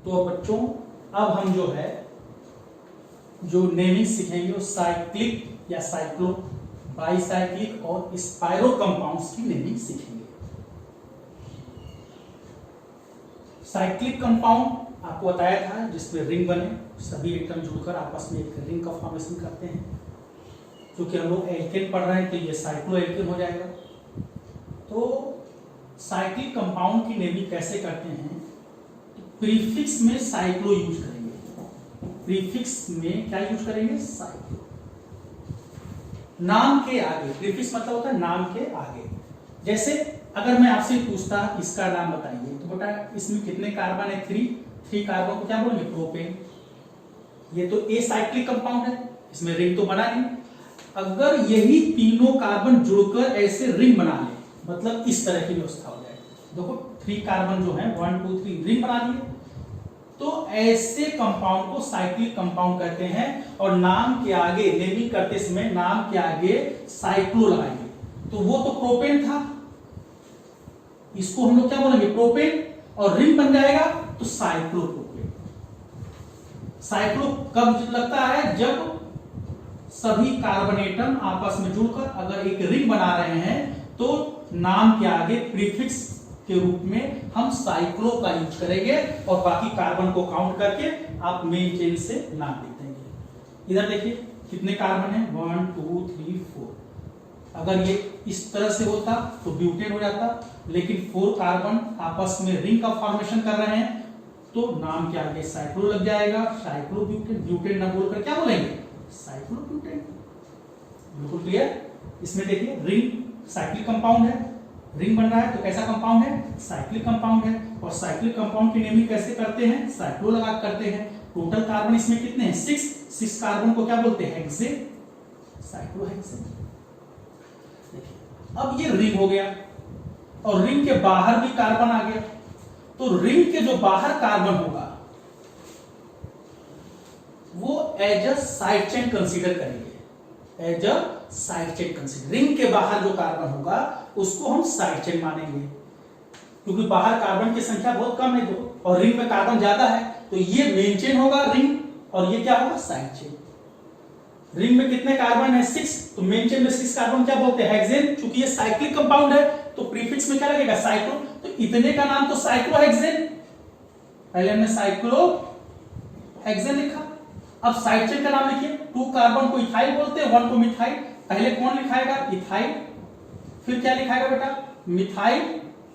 तो बच्चों अब हम जो है जो नेमिंग सीखेंगे वो साइक्लिक या साइक्लो बाईसाइक्लिक और स्पाइरो कंपाउंड्स की नेमिंग सीखेंगे। साइक्लिक कंपाउंड आपको बताया था जिसमें रिंग बने, सभी एटम जुड़कर आपस में एक रिंग का फॉर्मेशन करते हैं। क्योंकि हम लोग एल्केन पढ़ रहे हैं तो ये साइक्लो एल्केन हो जाएगा। तो साइक्लिक कंपाउंड की नेमिंग कैसे करते हैं? प्रीफिक्स में साइक्लो यूज करेंगे। प्रीफिक्स में क्या यूज करेंगे? साइक्लो। नाम के आगे, प्रीफिक्स मतलब होता है नाम के आगे। जैसे अगर मैं आपसे पूछता इसका नाम बताइए तो बेटा इसमें कितने कार्बन है? 3 कार्बन को क्या बोलेंगे? प्रोपेन। ये तो ए साइक्लिक कंपाउंड है, इसमें रिंग तो बना नहीं। अगर यही तीनों कार्बन जुड़कर ऐसे रिंग बना ले, मतलब इस तरह की व्यवस्था हो जाए। देखो 3 कार्बन जो है 1 2 3 रिंग बना लिए, तो ऐसे कंपाउंड को साइक्लिक कंपाउंड कहते हैं। और नाम के आगे नेमिंग करते समय नाम के आगे साइक्लो लगाएंगे। तो वो तो प्रोपेन था, इसको हम लोग क्या बोलेंगे? प्रोपेन। और रिंग बन जाएगा तो साइक्लोप्रोपेन। साइक्लो कब लगता है? जब सभी कार्बन एटम आपस में जुड़कर अगर एक रिंग बना रहे हैं तो नाम के आगे प्रीफिक्स के रूप में हम साइक्लो का यूज करेंगे और बाकी कार्बन को काउंट करके आप मेन चेन से नाम लिख देंगे। इधर देखिए कितने कार्बन है? 1 2 3 4। अगर ये इस तरह से होता तो ब्यूटेन हो जाता, लेकिन 4 कार्बन आपस में रिंग का फॉर्मेशन कर रहे हैं तो नाम के आगे साइक्लो लग जाएगा। साइक्लोब्यूटेन। ब्यूटेन ना बोलकर क्या बोलेंगे? साइक्लोब्यूटेन। बिल्कुल क्लियर। इसमें देखिए रिंग साइक्लिक कंपाउंड है, रिंग बन रहा है तो कैसा कंपाउंड है? साइक्लिक कंपाउंड है। और साइक्लिक कंपाउंड की नेमिंग कैसे करते हैं? साइक्लो लगा करते हैं। टोटल कार्बन इसमें कितने हैं? 6 कार्बन को क्या बोलते हैं? हेक्सेन। साइक्लोहेक्सेन। देखिए अब ये रिंग हो गया और रिंग के बाहर भी कार्बन आ गया, तो रिंग के जो बाहर कार्बन होगा वो as a side chain consider करेंगे। As a side chain consider. Ring के बाहर जो कार्बन होगा उसको हम साइड चेन मानेंगे, क्योंकि बाहर कार्बन की संख्या बहुत कम है और रिंग में कार्बन ज्यादा है, तो ये मेन चेन होगा रिंग और ये क्या होगा? Side chain. रिंग में कितने कार्बन है? 6, तो मेन चेन में 6 कार्बन क्या बोलते हैं? हेक्सेन। चूंकि ये साइक्लिक कंपाउंड है तो प्रीफिक्स में क्या लगेगा? साइक्लो। तो इतने का नाम तो साइक्लोहेक्सेन। पहले हमने साइक्लोहेक्सेन लिखा। अब साइड चेन का नाम लिखिए। 2 कार्बन को इथाइल बोलते हैं, 1 को मिथाइल। पहले कौन लिखाएगा? इथाइल। फिर क्या लिखाएगा बेटा? मिथाइल।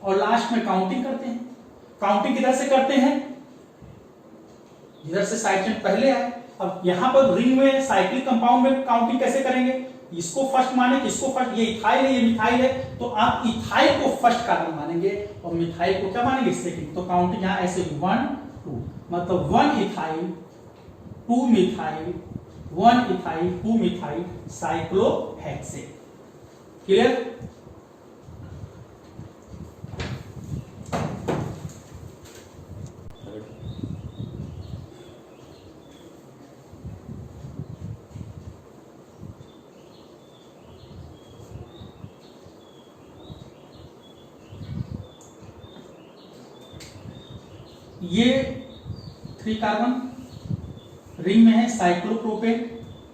और लास्ट में काउंटिंग करते हैं। काउंटिंग किधर से करते हैं? जिधर से साइड चेन पहले आए। अब यहां पर रिंग में साइक्लिक कंपाउंड में काउंटिंग कैसे करेंगे? इसको फर्स्ट माने, इसको फर्स्ट। ये इथाइल है, ये मिथाइल है, तो आप इथाइल को फर्स्ट कार्बन मानेंगे और मिथाइल को क्या मानेंगे? सेकंड। तो काउंटिंग यहां ऐसे 1 2, मतलब 1 ethyl 2 methyl 1 ethyl 2 methyl cyclohexane. Clear? ये 3 कार्बन रिंग में है, साइक्लोप्रोपेन।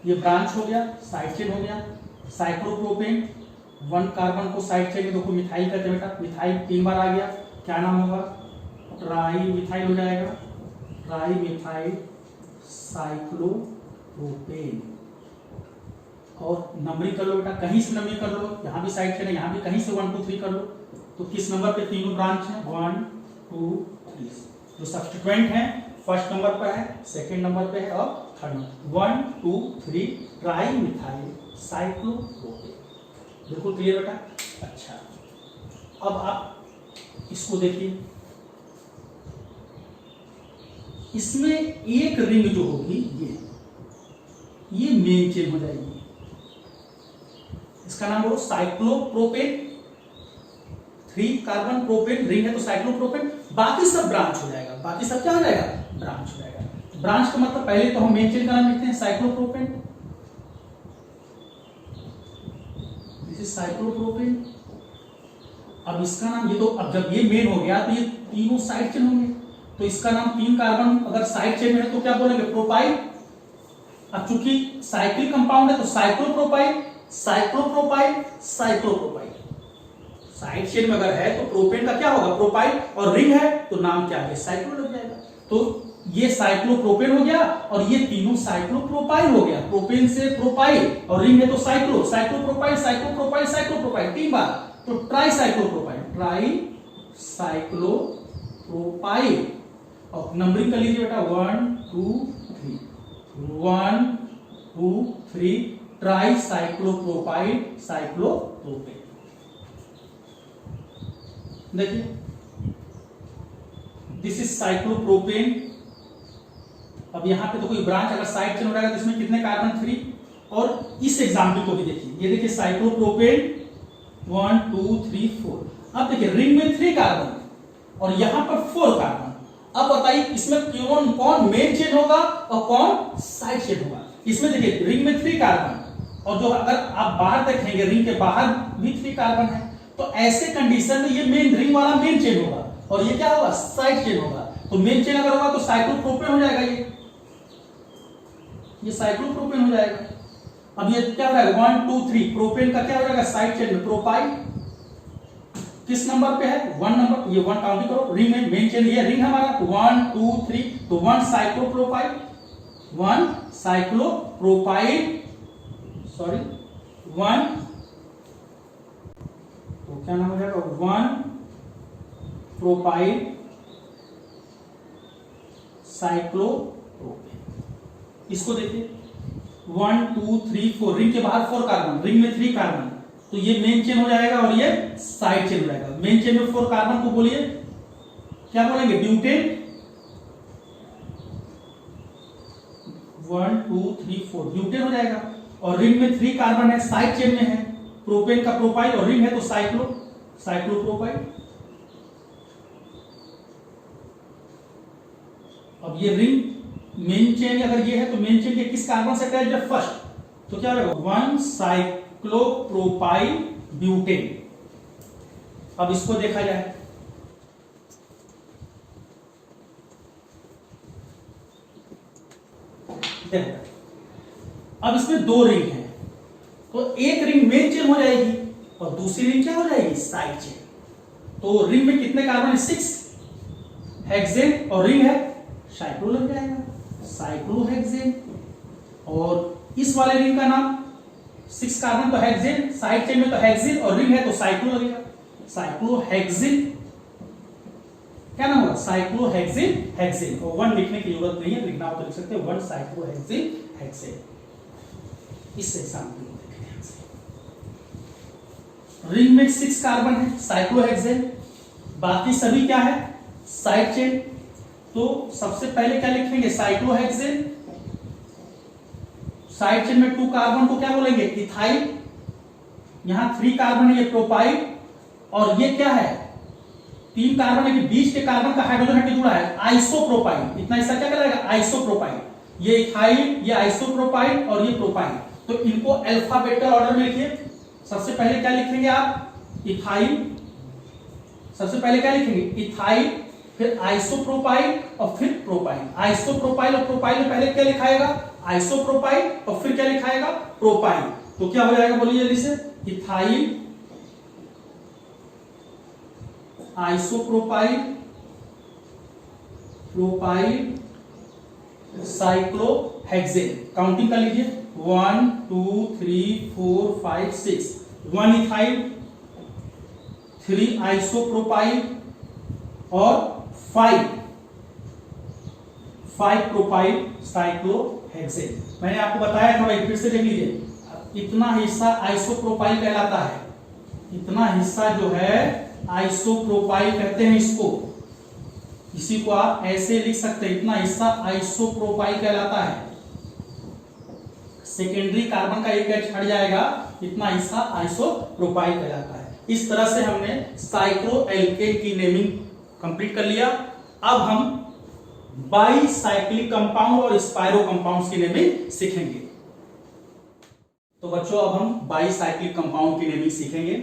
ये ब्रांच हो गया, साइड चेन हो गया। साइक्लोप्रोपेन 1 कार्बन को साइड चेन में देखो मिथाइल करते बेटा। मिथाइल 3 बार आ गया, क्या नाम होगा? ट्राई मिथाइल हो जाएगा। Tri methyl cyclopropane. और नंबरिंग कर लो बेटा, कहीं से नंबरिंग कर लो। यहां भी साइड चेन है, यहां भी कहीं से 1 2 3 कर लो। तो किस नंबर पे तीनों ब्रांच है? 1 2 3। जो सब्स्टिट्यूएंट है फर्स्ट नंबर पर है, सेकंड नंबर पे है और third number. 1 2 3 tri methyl cyclopropane. बिल्कुल क्लियर बेटा? अच्छा, अब आप इसको देखिए। इसमें एक रिंग जो होगी ये मेन चेन हो जाएगी। इसका नाम बोलो साइक्लोप्रोपेन। 3 कार्बन प्रोपेन रिंग है तो साइक्लोप्रोपेन। बाकी सब ब्रांच हो जाएगा। बाकी सब क्या हो जाएगा? ब्रांच हो जाएगा। ब्रांच का मतलब पहले तो हम मेन चेन का नाम लिखते हैं साइक्लोप्रोपेन। This is cyclopropane. अब इसका नाम ये तो, अब जब ये मेन हो गया तो ये तीनों साइड चेन होंगे। तो इसका नाम 3 कार्बन अगर साइड चेन में है तो क्या बोलेंगे, प्रोपाइल। अब चूंकि साइक्लिक कंपाउंड है तो cyclopropyl, cyclopropyl, cyclopropyl. Side chain में अगर है तो प्रोपेन का क्या होगा, प्रोपाइल, और रिंग है तो नाम क्या है, साइक्लो लग जाएगा। तो ये साइक्लोप्रोपेन हो गया और ये तीनों साइक्लोप्रोपाइल हो गया। प्रोपेन से प्रोपाइल और रिंग है तो साइक्लो, साइक्लोप्रोपाइल, साइक्लोप्रोपाइल, साइक्लोप्रोपाइल 3 बार, तो ट्राई साइक्लोप्रोपाइल, ट्राई साइक्लोप्रोपाइल। और नंबरिंग कर लीजिए बेटा, 1 2 3, 1 2 3, ट्राई साइक्लोप्रोपाइल, साइक्लोप्रोपेन। देखिए दिस इज साइक्लोप्रोपेन। अब यहां पे तो कोई ब्रांच अगर साइड चेन हो जाएगा तो इसमें कितने कार्बन, 3। और इस एग्जांपल को भी देखिए, ये देखिए साइक्लोप्रोपेन 1 2 3 4। अब देखिए रिंग में 3 कार्बन और यहां पर 4 कार्बन। अब बताइए इसमें कौन मेन चेन होगा और कौन साइड चेन होगा। इसमें देखिए रिंग में 3 कार्बन और जो अगर आप बाहर देखेंगे रिंग के बाहर भी 3 कार्बन है, तो ऐसे कंडीशन में ये मेन रिंग वाला मेन चेन होगा और ये क्या होगा, साइड चेन होगा। तो मेन चेन अगर होगा तो साइक्लोप्रोपेन हो जाएगा, ये साइक्लोप्रोपेन हो जाएगा। अब ये क्या हो जाएगा, 1 2 3, प्रोपेन का क्या हो जाएगा साइड चेन में, प्रोपाइल। किस नंबर पे है, 1 नंबर, ये 1 काउंटिंग करो। रिंग में मेन चेन ये रिंग हमारा, तो 1 2 3, तो 1 साइक्लोप्रोपाइल, 1 साइक्लोप्रोपाइल, सॉरी 1, तो क्या नाम हो जाएगा, 1 प्रोपाइल साइक्लोप्रोपेन। इसको देखिए 1 2 3 4, रिंग के बाहर 4 कार्बन, रिंग में 3 कार्बन, तो ये मेन चेन हो जाएगा और ये साइड चेन हो जाएगा। मेन चेन में 4 कार्बन को बोलिए क्या बोलेंगे, ब्यूटेन। 1 2 3 4 ब्यूटेन हो जाएगा। और रिंग में 3 कार्बन है, साइड चेन में है, प्रोपेन का प्रोपाइल और रिंग है तो साइक्लोप्रोपाइल। अब ये रिंग मेन चेन अगर ये है तो मेन चेन के किस कार्बन से अटैच्ड है, फर्स्ट, तो क्या होगा, 1 साइक्लोप्रोपाइल ब्यूटेन। अब इसको देखा जाए, देखो अब इसमें 2 रिंग है, तो एक रिंग मेन चेन हो जाएगी और दूसरी रिंग क्या हो जाएगी, साइड चेन। तो रिंग में कितने कार्बन है, 6 हेक्सेन, और रिंग है साइक्लो लग जाएगा, साइक्लोहेक्सेन। और इस वाले रिंग का नाम 6 कार्बन तो हेक्सेन, साइड चेन में तो हेक्सेन और रिंग है तो साइक्लो लगेगा, साइक्लोहेक्सेन। क्या नाम होगा, साइक्लोहेक्सेन, हेक्सेन। और 1 लिखने की जरूरत नहीं है, लिखना हो तो लिख सकते हैं 1 साइक्लोहेक्सेन, हेक्सेन। इस एग्जांपल को देखें ध्यान से, रिंग में 6 कार्बन है, साइक्लोहेक्सेन, बाकी सभी क्या है, साइड चेन। तो सबसे पहले क्या लिखेंगे, साइक्लोहेक्सेन। साइड चेन में 2 कार्बन को क्या बोलेंगे, इथाइल। यहां 3 कार्बन है, ये प्रोपाइल। और ये क्या है, 3 कार्बन है कि बीच के कार्बन का हाइड्रोजन हट जुड़ा है, आइसोप्रोपाइल। इतना हिस्सा क्या कहलाएगा, आइसोप्रोपाइल। ये इथाइल, ये आइसोप्रोपाइल और ये प्रोपाइल। तो इनको अल्फाबेटिकल ऑर्डर में लिखिए। सबसे पहले क्या लिखेंगे आप, इथाइल। सबसे पहले क्या लिखेंगे, इथाइल, फिर आइसोप्रोपाइल और फिर प्रोपाइल। आइसोप्रोपाइल और प्रोपाइल में पहले क्या लिखाएगा, आइसोप्रोपाइल, और फिर क्या लिखाएगा, प्रोपाइल। तो क्या हो जाएगा, बोलिए जल्दी से, ethyl, isopropyl, propyl, cyclohexane. Counting कर लीजिए, 1 2 3 4 5 6, 1 इथाइल, 3 आइसोप्रोपाइल और 5 प्रोपाइल साइक्लोहेक्सेन। मैंने आपको बताया था भाई, फिर से देख लीजिए, इतना हिस्सा आइसोप्रोपाइल कहलाता है, इतना हिस्सा जो है आइसोप्रोपाइल कहते हैं इसको। इसी को आप ऐसे लिख सकते हैं, इतना हिस्सा आइसोप्रोपाइल कहलाता है। सेकेंडरी कार्बन का एक एच हट जाएगा, इतना हिस्सा आइसोप्रोपाइल कहलाता है। इस तरह से हमने साइक्लोएल्केन की नेमिंग कंप्लीट कर लिया। अब हम बाईसाइक्लिक कंपाउंड और स्पाइरो कंपाउंड्स की नेमिंग सीखेंगे। तो बच्चों अब हम बाईसाइक्लिक कंपाउंड की नेमिंग सीखेंगे।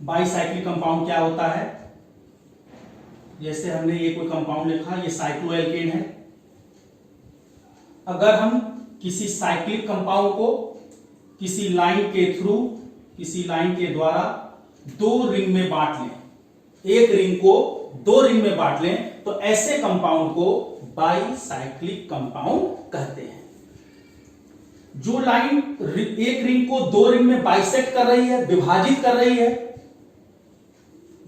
बाईसाइक्लिक कंपाउंड क्या होता है, जैसे हमने ये कोई कंपाउंड लिखा, ये साइक्लोएल्केन है। अगर हम किसी साइक्लिक कंपाउंड को किसी लाइन के थ्रू, किसी लाइन के द्वारा दो रिंग में बांट लें, एक रिंग को दो रिंग में बांट लें, तो ऐसे कंपाउंड को बाईसाइक्लिक कंपाउंड कहते हैं। जो लाइन एक रिंग को दो रिंग में बाइसेक्ट कर रही है, विभाजित कर रही है,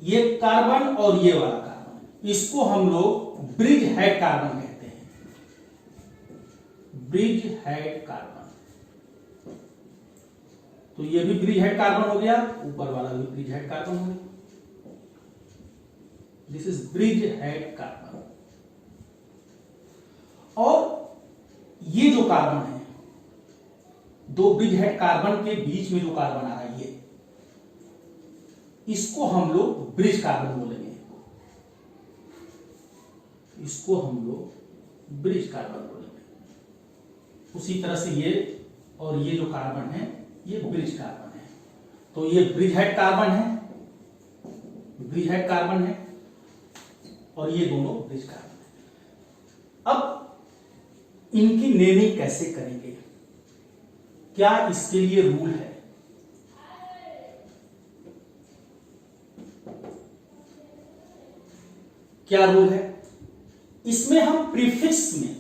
ये कार्बन और ये वाला कार्बन, इसको हम लोग ब्रिज हेड कार्बन कहते हैं। ब्रिज हेड कार्बन, तो ये भी ब्रिज हेड कार्बन हो गया, ऊपर वाला भी ब्रिज हेड कार्बन हो गया। This is bridge head carbon. और ये जो कार्बन है, दो ब्रिज हेड कार्बन के बीच में जो कार्बन आ रहा है, ये इसको हम लोग ब्रिज कार्बन बोलेंगे, इसको हम लोग ब्रिज कार्बन बोलेंगे। उसी तरह से ये और ये जो कार्बन है, ये ब्रिज कार्बन है। तो ये ब्रिज हेड कार्बन है, ब्रिज हेड कार्बन है, और ये दोनों ब्रिज कार्बन है। अब इनकी नेमिंग कैसे करेंगे, क्या इसके लिए रूल है? क्या रूल है? इसमें हम प्रीफिक्स में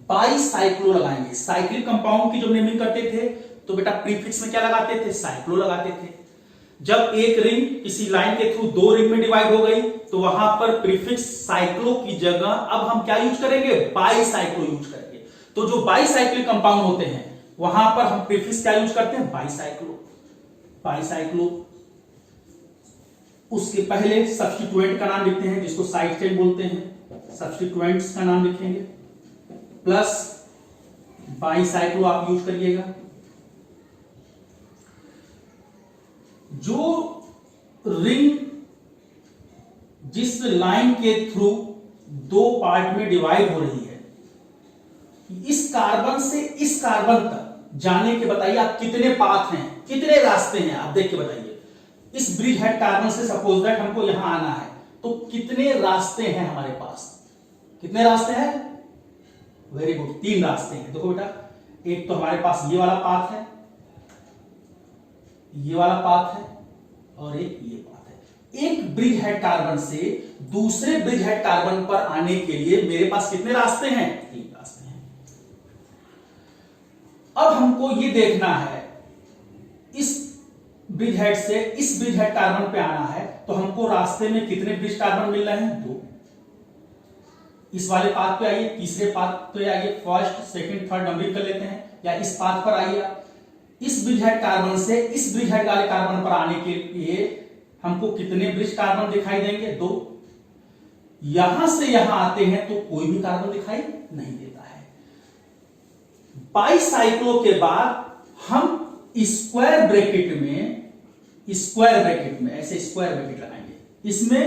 बाईसाइक्लो लगाएंगे। साइक्लिक कंपाउंड की जो नेमिंग करते थे, तो बेटा प्रीफिक्स में क्या लगाते थे? साइक्लो लगाते थे। जब एक रिंग किसी लाइन के थ्रू दो रिंग में डिवाइड हो गई, तो वहां पर प्रीफिक्स साइक्लो की जगह अब हम क्या यूज करेंगे? बाईसाइक्लो यूज करेंगे। तो जो बाईसाइक्लिक कंपाउंड होते हैं, वहां पर हम प्रीफिक्स क्या यूज करते हैं? बाईसाइक्लो। बाईसाइक्लो। उसके पहले सब्स्टिट्यूएंट का नाम लिखते हैं, जिसको साइड चेन बोलते हैं। सब्स्टिट्यूएंट्स का नाम लिखेंगे, प्लस बाईसाइक्लो आप यूज करिएगा। जो रिंग जिस लाइन के थ्रू दो पार्ट में डिवाइड हो रही है, इस कार्बन से इस कार्बन तक जाने के बताइए आप कितने पाथ हैं, कितने रास्ते हैं, आप देख के बताइए। इस ब्रिज हेड कार्बन से सपोज दैट हमको यहां आना है, तो कितने रास्ते हैं हमारे पास? कितने रास्ते हैं? वेरी गुड, 3 रास्ते हैं। देखो बेटा, एक तो हमारे पास ये वाला पाथ है, ये वाला पाथ है, और एक ये पाथ है। एक ब्रिज हेड कार्बन से दूसरे ब्रिज हेड कार्बन पर आने के लिए मेरे पास कितने रास्ते हैं? 3 रास्ते हैं। अब हमको ये देखना है, इस ब्रिज हेड से इस ब्रिज हेड कार्बन पे आना है, तो हमको रास्ते में कितने ब्रिज कार्बन मिल रहे हैं? 2। इस वाले पाथ पे आइए, तीसरे पाथ पे आइए, फर्स्ट सेकंड थर्ड नंबरिंग कर लेते हैं, या इस पाथ पर आइए आप। इस ब्रिज हेड कार्बन से इस ब्रिज हेड वाले कार्बन पर आने के लिए हमको कितने ब्रिज कार्बन दिखाई देंगे? 2। यहां से यहां आते हैं तो कोई भी कार्बन दिखाई नहीं देता है। बाईसाइक्लो के बाद हम स्क्वायर ब्रैकेट में ऐसे स्क्वायर ब्रैकेट लगाएंगे। इसमें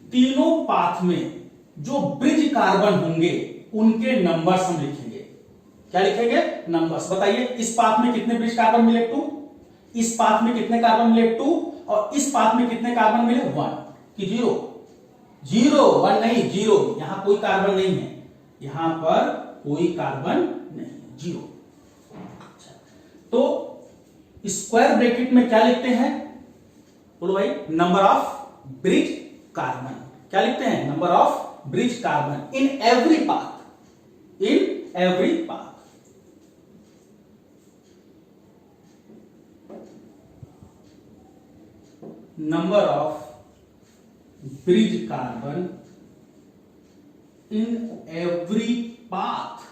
तीनों पाथ में जो ब्रिज कार्बन होंगे उनके नंबर्स हम लिखेंगे। क्या लिखेंगे? नंबर्स। बताइए, इस पाथ में कितने ब्रिज कार्बन मिले? 2। इस पाथ में कितने कार्बन मिले? 2। और इस पाथ में कितने कार्बन मिले? 1 कि 0? 0, 1 नहीं, 0। यहां कोई कार्बन नहीं है, यहां पर कोई कार्बन नहीं, 0। तो स्क्वायर ब्रैकेट में क्या लिखते हैं? बोलो भाई, नंबर ऑफ ब्रिज कार्बन। क्या लिखते हैं? Number of bridge carbon in every path, in every path. Number of bridge carbon in every path.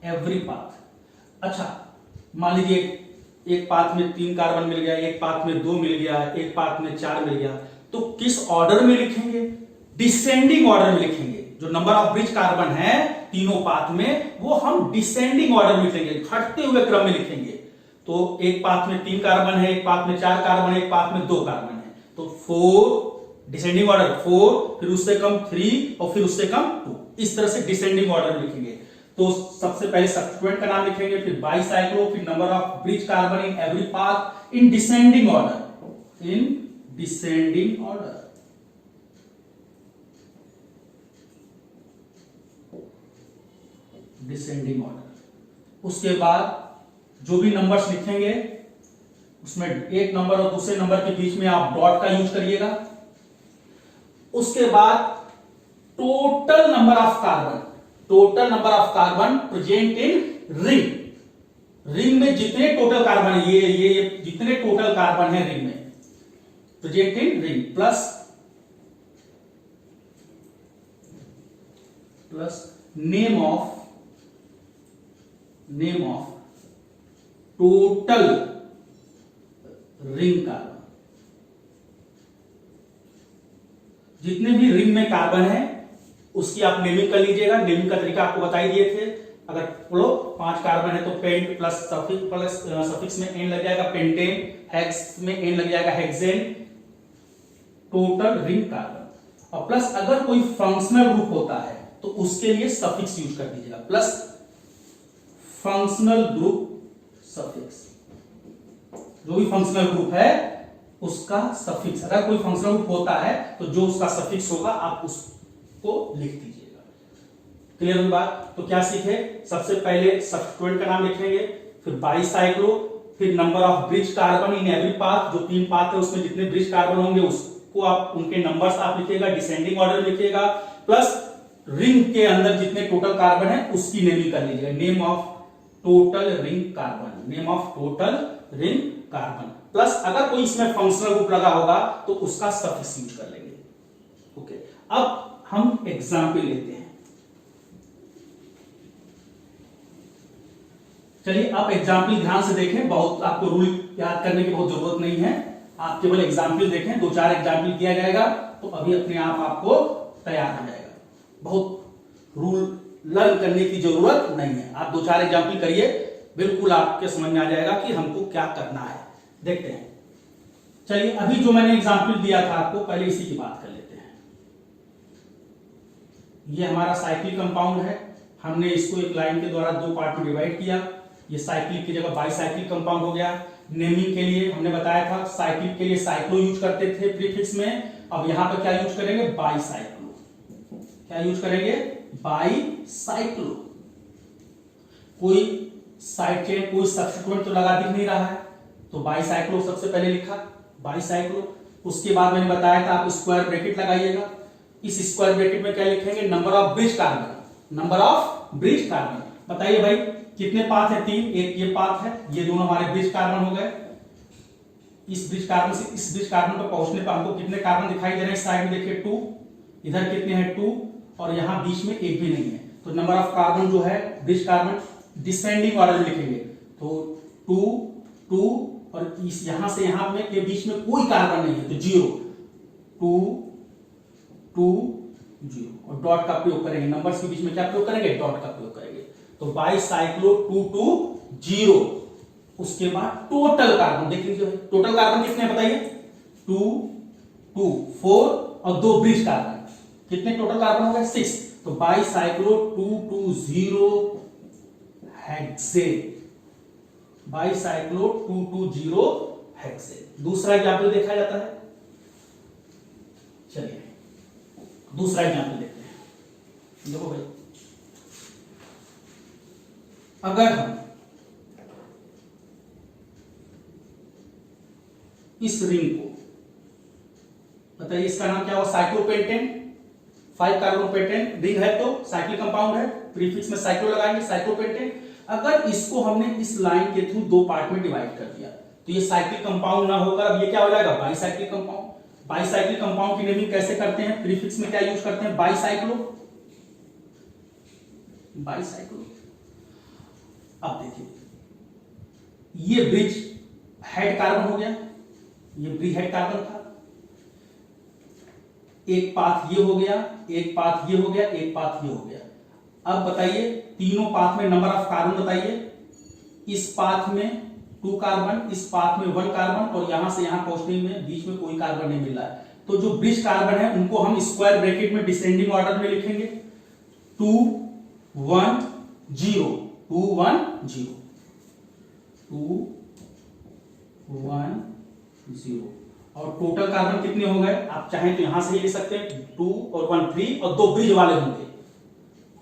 Every path. अच्छा, मान लीजिए एक पाथ में 3 कार्बन मिल गया, एक पाथ में 2 मिल गया, एक पाथ में 4 मिल गया, तो किस ऑर्डर में लिखेंगे? डिसेंडिंग ऑर्डर में लिखेंगे। जो नंबर ऑफ ब्रिज कार्बन है तीनों पाथ में, वो हम डिसेंडिंग ऑर्डर में लिखेंगे, घटते हुए क्रम में लिखेंगे। तो एक पाथ में 3 कार्बन है, एक पाथ में 4 कार्बन है, एक पाथ में 2 कार्बन है, तो 4 डिसेंडिंग ऑर्डर, 4, फिर उससे कम 3, और फिर उससे कम 2। इस तरह से डिसेंडिंग ऑर्डर में लिखेंगे। तो सबसे पहले सब्स्टिट्यूएंट का नाम लिखेंगे, फिर बाईसाइक्लो, फिर number of bridge carbon in every path in descending order. In descending order. Descending order. उसके बाद जो भी नंबर्स लिखेंगे उसमें एक नंबर और दूसरे नंबर के बीच में आप डॉट का यूज करिएगा। उसके बाद total number of carbon, total number of carbon present in ring. Ring में जितने टोटल कार्बन है, ये जितने टोटल कार्बन है रिंग में present in ring, plus name of total ring carbon. जितने भी रिंग में कार्बन है उसकी आप नेमिंग कर लीजिएगा। नेमिंग का तरीका आपको बता ही दिए थे। अगर 5 कार्बन है तो पेंट प्लस सफिक्स में एन लग जाएगा पेंटेन, हेक्स में एन लग जाएगा हेक्सेन, टोटल रिंग कार्बन। और प्लस अगर कोई फंक्शनल ग्रुप होता है तो उसके लिए सफिक्स यूज कर दीजिएगा, प्लस फंक्शनल ग्रुप सफिक्स। जो भी फंक्शनल ग्रुप है उसका सफिक्स, अगर कोई फंक्शनल ग्रुप होता है तो जो उसका सफिक्स होगा आप उसको लिख दीजिएगा। क्लियर हुई बात? तो क्या सीखे? सबसे पहले सब्स्टिट्यूएंट का नाम लिखेंगे, फिर बाईसाइक्लो, फिर number of bridge carbon in every path. जो 3 पाथ है उसमें जितने ब्रिज कार्बन होंगे उसको आप उनके नंबर्स आप लिखिएगा, डिसेंडिंग ऑर्डर में लिखिएगा, प्लस रिंग के अंदर जितने टोटल कार्बन है उसकी नेमिंग कर लीजिएगा। Name of total ring carbon, name of total ring carbon, plus अगर कोई इसमें फंक्शनल ग्रुप लगा होगा तो उसका सफिक्स यूज कर लेंगे। ओके, अब हम एग्जाम्पल लेते हैं। चलिए आप एग्जाम्पल ध्यान से देखें, बहुत आपको रूल याद करने की बहुत जरूरत नहीं है, आप केवल एग्जाम्पल देखें। 2-4 एग्जाम्पल दिया जाएगा तो अभी अपने आप आपको तैयार हो जाएगा। बहुत रूल लर्न करने की जरूरत नहीं है, आप 2-4 एग्जाम्पल करिए, बिल्कुल आपके समझ में आ जाएगा कि हमको क्या करना है। देखते हैं। चलिए अभी जो मैंने एग्जाम्पल दिया था आपको, पहले इसी की बात कर लेते हैं। ये हमारा साइक्लिक कंपाउंड है, हमने इसको एक लाइन के द्वारा 2 पार्ट में डिवाइड किया। ये साइक्लिक की जगह बाईसाइक्लिक कंपाउंड हो गया। नेमिंग के लिए हमने बताया था साइक्लिक के लिए साइक्लो यूज करते थे प्रीफिक्स में, अब यहां पर क्या यूज करेंगे? बाईसाइक्लो। क्या यूज करेंगे? बाईसाइक्लो। कोई साइड चेन, कोई सब्स्टिट्यूएंट तो लगा दिख नहीं रहा है, तो बाईसाइक्लो सबसे पहले लिखा, बाईसाइक्लो। उसके बाद मैंने बताया था आप स्क्वायर ब्रैकेट लगाइएगा। इस स्क्वायर ब्रैकेट में क्या लिखेंगे? Number of bridge carbon, number of bridge carbon. बताइए भाई कितने पाथ है? 3। एक ये पाथ है, ये दोनों हमारे ब्रिज कार्बन हो गए। इस ब्रिज कार्बन से इस ब्रिज कार्बन पर पहुंचने पर हमको कितने कार्बन दिखाई दे रहे हैं? साइड में देखिए 2, इधर कितने हैं? 2, और यहां बीच में एक भी नहीं है। तो नंबर ऑफ कार्बन जो है ब्रिज कार्बन डिसेंडिंग ऑर्डर में लिखेंगे, तो 2, 2 और इस यहां से यहां में के बीच में कोई कार्बन नहीं है तो 0, 2, 2, 0 और डॉट का प्रयोग करेंगे। नंबर्स के बीच में क्या प्रयोग करेंगे? डॉट का प्रयोग करेंगे। तो बाईसाइक्लो 2, 2, 0। उसके बाद टोटल कार्बन देख लीजिए, टोटल कार्बन कितने बताइए? 2, 2, 4 और 2 ब्रिज कार्बन। कितने टोटल कार्बन हो गए? 6। तो बाईसाइक्लो 220 हेक्सेन, बाईसाइक्लो 220 हेक्सेन। दूसरा एग्जाम्पल देखा जाता है। चलिए दूसरा एग्जाम्पल देखते हैं। देखो भाई, अगर हम इस रिंग को, बताइए इसका नाम क्या हुआ? साइक्लोपेंटेन। 5 कार्बोपेंटेन रिंग है तो साइक्लिक कंपाउंड है, प्रीफिक्स में साइक्लो लगाएंगे, साइक्लोपेंटेन। अगर इसको हमने इस लाइन के थ्रू 2 पार्ट में डिवाइड कर दिया तो ये साइक्लिक कंपाउंड ना होकर अब ये क्या हो जाएगा? Bicyclic compound. बाईसाइक्लिक कंपाउंड की नेमिंग कैसे करते हैं? प्रीफिक्स में क्या यूज करते हैं? Bicyclo, bicyclo. अब देखिए ये ब्रिज हेड कार्बन हो गया, ये ब्रिज हेड कार्बन था। एक पाथ ये हो गया, एक पाथ ये हो गया, एक पाथ ये हो गया। अब बताइए तीनों पाथ में नंबर ऑफ कार्बन बताइए। इस पाथ में 2 कार्बन, इस पाथ में 1 कार्बन और यहां से यहां पहुंचने में बीच में कोई कार्बन नहीं मिल रहा है। तो जो ब्रिज कार्बन है उनको हम स्क्वायर ब्रैकेट में डिसेंडिंग ऑर्डर में लिखेंगे। 2, 1, 0, 2, 1, 0, 2, 1, 0। और टोटल कार्बन कितने हो गए, आप चाहें तो यहां से ही ले सकते हैं 2 और 1 3, और 2 ब्रिज वाले होंगे,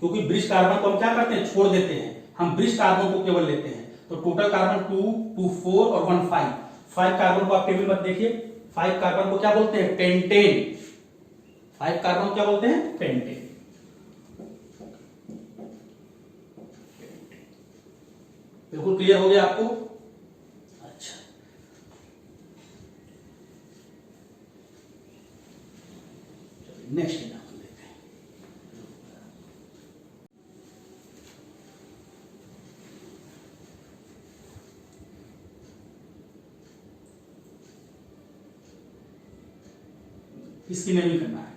क्योंकि ब्रिज कार्बन को हम क्या करते हैं, छोड़ देते हैं, हम ब्रिज कार्बन को केवल लेते हैं। तो टोटल कार्बन 2 2 4 और 1 5। 5 कार्बन को आप टेबल मत देखिए, 5 कार्बन को क्या बोलते हैं, पेंटेन। 5 कार्बन को क्या बोलते हैं, पेंटेन। बिल्कुल क्लियर हो गया आपको? अच्छा, नेक्स्ट एग्जाम्पल देखते हैं। इसकी नेमिंग करना है।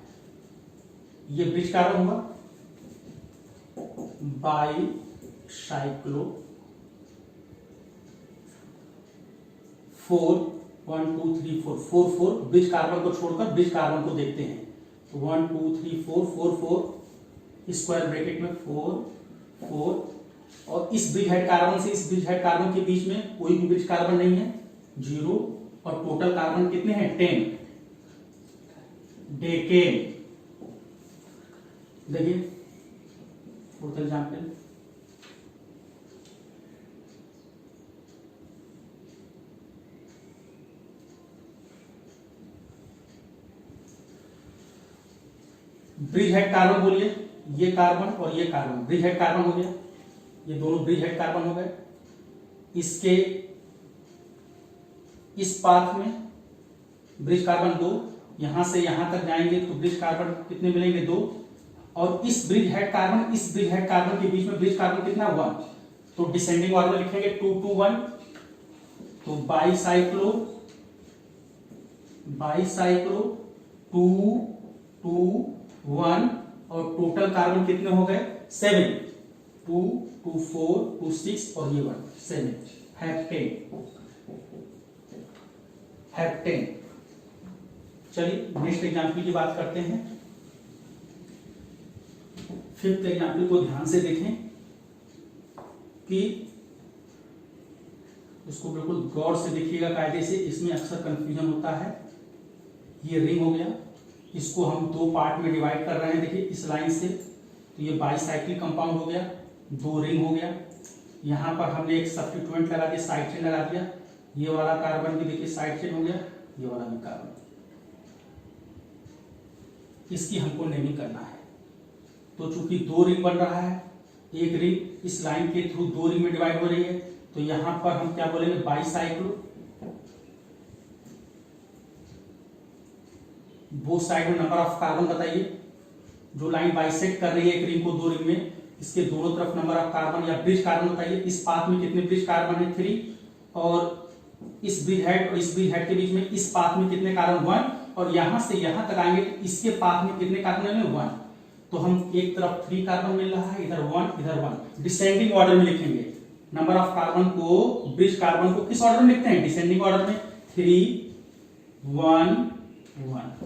ये ब्रिज कार्बन हुआ, बाई साइक्लो 4 1 2 3 4 4 4, ब्रिज कार्बन को छोड़कर ब्रिज कार्बन को देखते हैं। तो 1 2 3 4 4 4 स्क्वायर ब्रैकेट में 4 4, और इस ब्रिज हेड कार्बन से इस ब्रिज हेड कार्बन के बीच में कोई भी ब्रिज कार्बन नहीं है, 0, और टोटल कार्बन कितने हैं, 10 डेकेन। देखिए fourth example, bridge head carbon बोलिए, ये कार्बन और ये कार्बन ब्रिज हेड कार्बन हो गया, ये दोनों ब्रिज हेड कार्बन हो गए। इसके इस पाथ में ब्रिज कार्बन 2, यहां से यहां तक जाएंगे तो ब्रिज कार्बन कितने मिलेंगे, 2, और इस ब्रिज हेड कार्बन इस ब्रिज हेड कार्बन के बीच में ब्रिज कार्बन कितना हुआ, तो डिसेंडिंग ऑर्डर में लिखेंगे 2 2 1, तो बाईसाइक्लो 2 2 1, और टोटल कार्बन कितने हो गए, 7, 2 2 4 2 6 और ये 1 7, हेप्टेन। चलिए नेक्स्ट एग्जाम्पल की बात करते हैं। फिफ्थ एग्जाम्पल को ध्यान से देखें कि उसको बिल्कुल गौर से देखिएगा कायदे से, इसमें अक्सर कंफ्यूजन होता है। ये रिंग हो गया, इसको हम 2 पार्ट में डिवाइड कर रहे हैं, देखिए इस लाइन से, तो ये बाईसाइक्लिक कंपाउंड हो गया, 2 रिंग हो गया। यहां पर हमने एक सब्स्टिट्यूएंट लगा दिया, साइड चेन लगा दिया, ये वाला कार्बन भी देखिए साइड चेन हो गया, ये वाला भी कार्बन। इसकी हमको नेमिंग करना है। तो चूंकि 2 रिंग बन रहा है, एक रिंग इस लाइन के थ्रू 2 रिंग में डिवाइड हो रही है, तो यहां पर हम क्या बोलेंगे, बाईसाइक्लो, बोथ साइड में नंबर ऑफ कार्बन बताइए, जो लाइन बाइसेक्ट कर रही है एक रिंग को 2 रिंग में, इसके दोनों तरफ नंबर ऑफ कार्बन या ब्रिज कार्बन बताइए। इस पाथ में कितने ब्रिज कार्बन है, 3, और इस ब्रिज हेड और इस ब्रिज हेड के बीच में इस पाथ में कितने कार्बन, 1, और यहां से यहां तक आएंगे तो इसके पाथ में कितने कार्बन है, 1। तो हम एक तरफ 3 कार्बन मिल रहा है, इधर 1 इधर 1, डिसेंडिंग ऑर्डर में लिखेंगे। नंबर ऑफ कार्बन को, ब्रिज कार्बन को किस ऑर्डर में लिखते हैं, डिसेंडिंग ऑर्डर में, 3 1 1,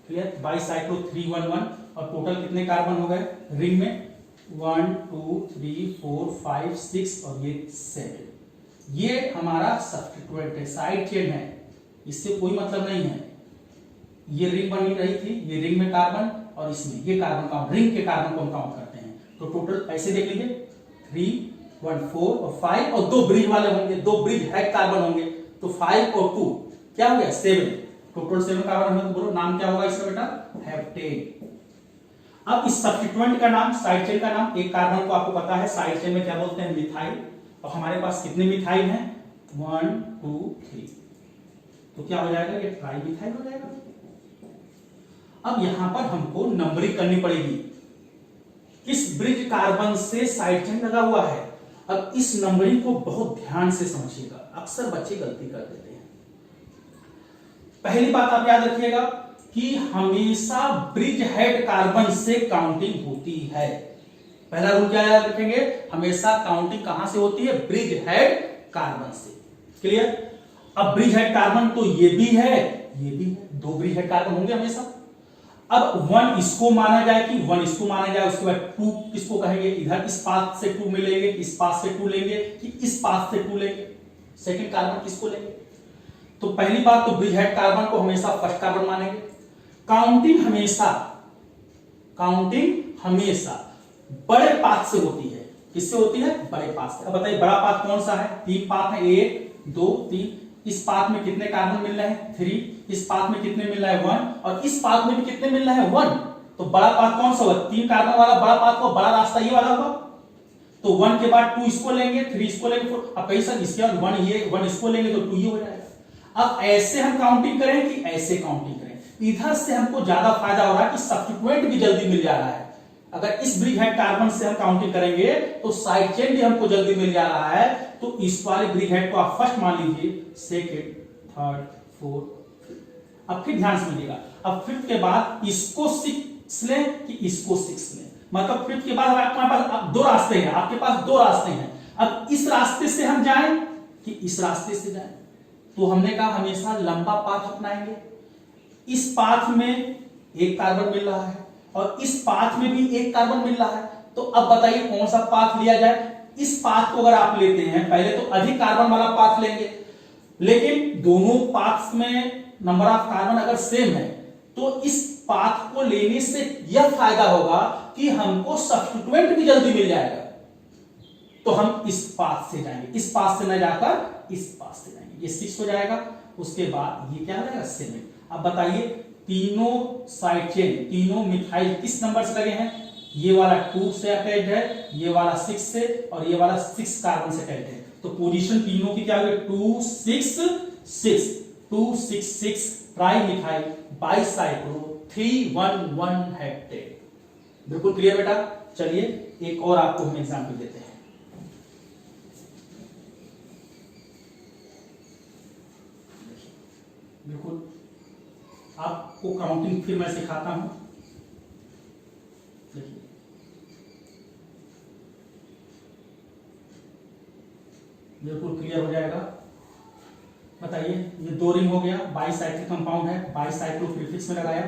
क्लियर। बाईसाइक्लो 3 1 1, और टोटल कितने कार्बन हो गए रिंग में, 1 2 3 4 5 6 और ये 7। ये हमारा सब्स्टिट्यूएंट है, साइड चेन है, इससे कोई मतलब नहीं है। ये रिंग बनी रही थी, ये रिंग में कार्बन, और इसमें ये कार्बन काउंट, रिंग के कार्बन को हम काउंट करते हैं। तो टोटल ऐसे देख लीजिए, 3 1 4 और 5, और 2 ब्रिज वाले होंगे, 2 ब्रिज हेड कार्बन होंगे, तो 5 और 2 क्या हो गया, 7, टोटल 7 कार्बन है। तो बोलो नाम क्या होगा इसका बेटा, हेप्टेन। अब इस सब्स्टिट्यूएंट का नाम, साइड चेन का नाम, एक कार्बन को आपको पता है साइड चेन में क्या बोलते हैं, मिथाइल, और हमारे पास कितने मिथाइल हैं, 1 2 3, तो क्या हो जाएगा, ये ट्राइमिथाइल हो जाएगा। अब यहां पर हमको नंबरिंग करनी पड़ेगी, किस ब्रिज कार्बन से साइड चेन लगा हुआ है। अब इस नंबरिंग को बहुत ध्यान से समझिएगा, अक्सर बच्चे गलती कर देते हैं। पहली बात आप याद रखिएगा कि हमेशा ब्रिज हेड कार्बन से काउंटिंग होती है। पहला रूल क्या याद रखेंगे, हमेशा काउंटिंग कहां से होती है, ब्रिज हेड कार्बन से, क्लियर। अब ब्रिज हेड कार्बन तो ये भी है, ये भी है, 2 ब्रिज हेड कार्बन होंगे हमेशा। अब 1 इसको माना जाए कि 1 इसको माना जाए, उसके बाद 2 किसको कहेंगे, इधर इस पाथ से 2 मिलेंगे, इस पाथ से 2 लेंगे, कि इस पाथ से 2 लेंगे, सेकंड कार्बन किसको लेंगे। तो पहली बात तो ब्रिज हेड कार्बन को हमेशा फर्स्ट कार्बन मानेंगे। काउंटिंग हमेशा बड़े पाथ से होती है। किससे होती है? बड़े पाथ से। अब बताइए बड़ा पाथ कौन सा है? 3 पाथ है, 1 2 3। इस पाथ में कितने कार्बन मिल रहे हैं? 3। इस पाथ में कितने मिल रहा है? 1। और इस पाथ में भी कितने मिल रहे हैं? 1। तो बड़ा पाथ कौन सा होगा? 3 कार्बन वाला बड़ा पाथ को, बड़ा रास्ता ये वाला होगा। तो 1 के बाद 2 इसको लेंगे, 3 इसको लेंगे, 4। अब कहीं सर इसके बाद 1 ये 1 इसको लेंगे तो 2 ये हो जाएगा। अब ऐसे हम काउंटिंग करें कि ऐसे काउंटिंग करें? इधर से हमको ज्यादा फायदा हो रहा है कि सब्स्टिट्यूएंट भी जल्दी मिल जा रहा है। अगर इस ब्रिज हेड कार्बन से हम काउंटिंग करेंगे तो साइड चेन भी हमको जल्दी मिल जा रहा है। तो इस वाले ब्रिज हेड को आप फर्स्ट मान लीजिए, सेकंड, थर्ड, फोर्थ। अब फिर ध्यान से मिलेगा, अब फिफ्थ के बाद इसको 6 लें कि इसको 6 लें। मतलब फिफ्थ के बाद आपके पास 2 रास्ते हैं, आपके पास 2 रास्ते हैं। अब इस रास्ते से हम जाएं कि इस रास्ते से जाएं? तो हमने कहा हमेशा लंबा पाथ अपनाएंगे। इस पाथ में एक कार्बन मिल रहा है और इस पाथ में भी एक कार्बन मिल रहा है। तो अब बताइए कौन सा पाथ लिया जाए? इस पाथ को अगर आप लेते हैं, पहले तो अधिक कार्बन वाला पाथ लेंगे, लेकिन दोनों पाथ्स में नंबर ऑफ कार्बन अगर सेम है तो इस पाथ को लेने से यह फायदा होगा कि हमको सब्स्टिट्यूएंट भी जल्दी मिल जाएगा। तो हम इस पाथ से जाएंगे, इस पाथ से न जाकर इस पाथ से जाएंगे। ये 6 हो जाएगा। उसके बाद ये क्या हो जाएगा? 7। अब बताइए तीनों साइड चेन, तीनों मिथाइल किस नंबर से लगे हैं? ये वाला 2 से अटैच्ड है, ये वाला 6 से, और ये वाला 6 कार्बन से अटैच्ड है। तो पोजीशन तीनों की क्या होगी? 2 6 6 2 6 6 ट्राई मिथाइल बाइसाइक्लो 311 हेप्टेन। बिल्कुल क्लियर बेटा? चलिए एक और आपको हम एग्जांपल देते हैं। बिल्कुल आपको काउंटिंग फिर मैं सिखाता हूं। देखिए बिल्कुल क्लियर हो जाएगा। बताइए ये 2 रिंग हो गया, बाइसाइक्लिक कंपाउंड है, बाइसाइक्लो प्रीफिक्स में लगाया।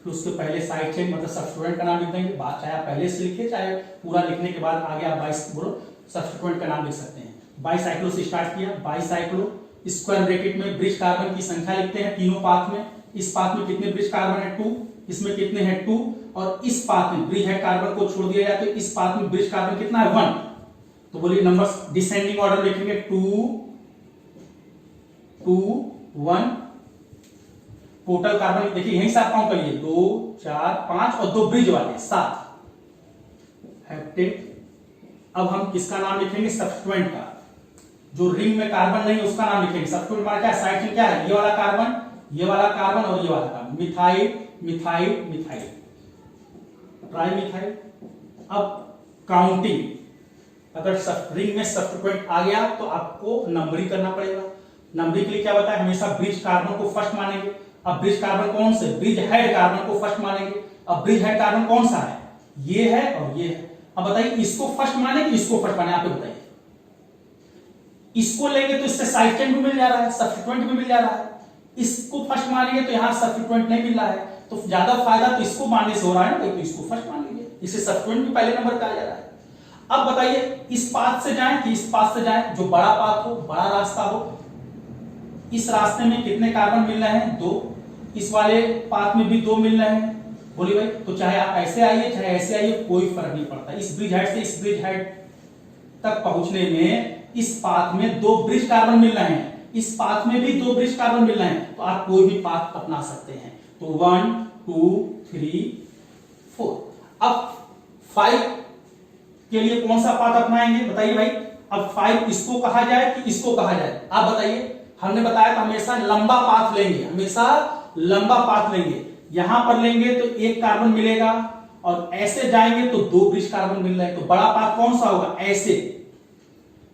फिर उसके पहले साइड चेन मतलब सब्स्टिट्यूएंट का नाम लिख देंगे। बात चाहे आप पहले से लिखिए, चाहे पूरा लिखने के बाद आगे आप सब्स्टिट्यूएंट का नाम लिख सकते हैं। बाइसाइक्लो से स्टार्ट किया, बाइसाइक्लो स्क्वायर ब्रैकेट में ब्रिज कार्बन की संख्या लिखते हैं तीनों पाथ में। इस पाथ में कितने ब्रिज कार्बन है? 2। इसमें कितने हैं? 2। और इस पाथ में ब्रिज हेड कार्बन को छोड़ दिया जाए तो इस पाथ में ब्रिज कार्बन कितना है? 1। तो बोलिए नंबर्स डिसेंडिंग ऑर्डर लिखेंगे, 2 2 1। टोटल कार्बन देखिए यहीं से आप काउंट करिए, 2 4 5 और 2 ब्रिज वाले 7 हेप्टेन। अब हम किसका नाम लिखेंगे? सब्स्टिट्यूएंट का। जो रिंग में कार्बन नहीं उसका नाम लिखेंगे। सब्स्टिट्यूएंट माना क्या? साइड चेन क्या है? ये वाला कार्बन, ये वाला कार्बन और ये वाला carbon. Methyl methyl methyl, tri methyl. अब काउंटिंग, अगर रिंग में सब्स्टिट्यूएंट आ गया तो आपको नंबरिंग करना पड़ेगा। नंबरिंग के लिए क्या बताया? हमेशा ब्रिज कार्बन को फर्स्ट मानेंगे। अब ब्रिज कार्बन कौन से? ब्रिज हेड कार्बन को फर्स्ट मानेंगे। अब ब्रिज हेड कार्बन कौन सा है? ये है और ये है। अब बताइए इसको फर्स्ट माने कि इसको फर्स्ट माने? आप बताइए। इसको लेंगे तो इससे साइड चेन भी मिल जा रहा है, सब्स्टिट्यूएंट भी मिल जा रहा है। इसको फर्स्ट मानेंगे तो यहां सब्स्टिट्यूएंट नहीं मिल रहा है, तो ज्यादा फायदा तो इसको मानने से हो रहा है ना, तो इसको फर्स्ट मान लीजिए। इससे सब्स्टिट्यूएंट भी पहले नंबर पे आ जा रहा है। अब बताइए इस पाथ से जाएं कि इस पाथ से जाएं? जो बड़ा पाथ हो, बड़ा रास्ता हो। इस रास्ते में कितने कार्बन मिल रहे हैं? 2। इस वाले पाथ में भी 2 मिल रहे हैं। बोलिए भाई, तो चाहे आप ऐसे आइए चाहे ऐसे आइए, कोई फर्क नहीं पड़ता। इस ब्रिज हेड से इस ब्रिज हेड तक पहुंचने में इस पाथ में 2 ब्रिज कार्बन मिल रहे हैं, इस पाथ में भी 2 ब्रिज कार्बन मिल रहे हैं, तो आप कोई भी पाथ अपना सकते हैं। तो 1 2 3 4। अब 5 के लिए कौन सा पाथ अपनाएंगे? बताइए भाई। अब 5 इसको कहा जाए कि इसको कहा जाए? आप बताइए। हमने बताया था हमेशा लंबा पाथ लेंगे, हमेशा लंबा पाथ लेंगे। यहां पर लेंगे तो 1 कार्बन मिलेगा और ऐसे जाएंगे तो 2 ब्रिज कार्बन मिल रहे हैं। तो बड़ा पाथ कौन सा होगा? ऐसे।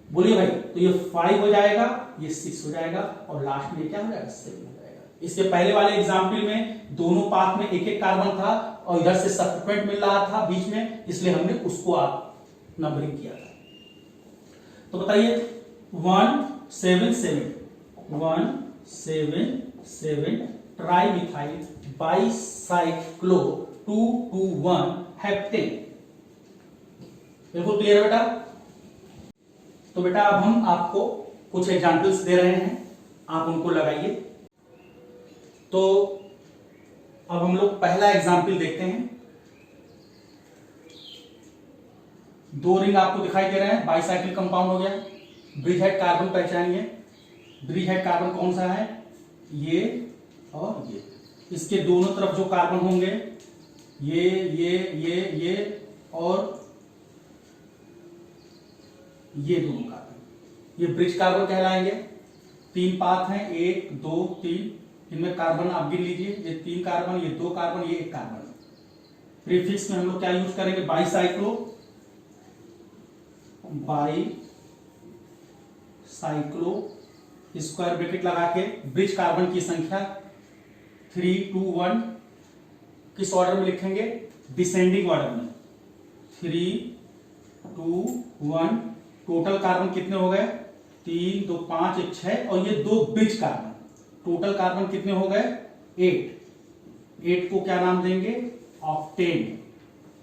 बोलिए भाई, तो ये 5 हो जाएगा, ये 6 हो जाएगा और लास्ट में क्या हो जाएगा? 7 हो जाएगा। इसके पहले वाले एग्जाम्पल में दोनों पाथ में 1-1 कार्बन था और इधर से सब्स्टिट्यूएंट मिल रहा था बीच में, इसलिए हमने उसको आप नंबरिंग किया था। तो बताइए 1 7 7 1 7 7 ट्राई मिथाइल बाइसाइक्लो 221 हेप्टेन। बिल्कुल क्लियर बेटा? तो बेटा अब हम आपको कुछ एग्जाम्पल्स दे रहे हैं आप उनको लगाइए। तो अब हम लोग पहला एग्जाम्पल देखते हैं। 2 रिंग आपको दिखाई दे रहे हैं, बाईसाइकिल कंपाउंड हो गया। ब्रिज हेड कार्बन पहचानिए। ब्रिज हेड कार्बन कौन सा है? ये और ये। इसके दोनों तरफ जो कार्बन होंगे ये और ये दोनों कार्बन, ये ब्रिज कार्बन कहलाएंगे। 3 पाथ हैं, 1 2 3। इनमें कार्बन आप गिन लीजिए, ये 3 कार्बन, ये 2 कार्बन, ये 1 कार्बन। प्रीफिक्स में हम लोग क्या यूज करेंगे? बाईसाइक्लो, स्क्वायर ब्रैकेट लगा के ब्रिज कार्बन की संख्या 3 2 1 किस ऑर्डर में लिखेंगे? डिसेंडिंग ऑर्डर में। 3 2 1। टोटल कार्बन कितने हो गए? 3 2 5 1 6 और ये 2 ब्रिज कार्बन। टोटल कार्बन कितने हो गए? 8। 8 को क्या नाम देंगे? ऑक्टेन।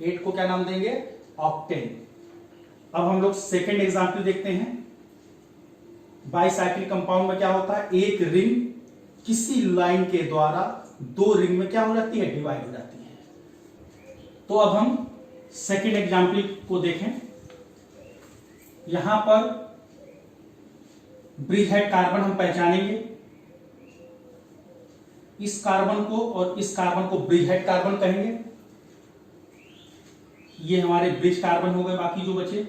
8 को क्या नाम देंगे? ऑक्टेन। अब हम लोग सेकेंड एग्जाम्पल देखते हैं। बाईसाइकिल कंपाउंड में क्या होता है? एक रिंग किसी लाइन के द्वारा 2 रिंग में क्या हो जाती है? डिवाइड हो जाती है। तो अब हम सेकेंड एग्जाम्पल को देखें। यहां पर ब्रिज हेड कार्बन हम पहचानेंगे। इस कार्बन को और इस कार्बन को ब्रिज हेड कार्बन कहेंगे। ये हमारे ब्रिज कार्बन हो गए, बाकी जो बचे।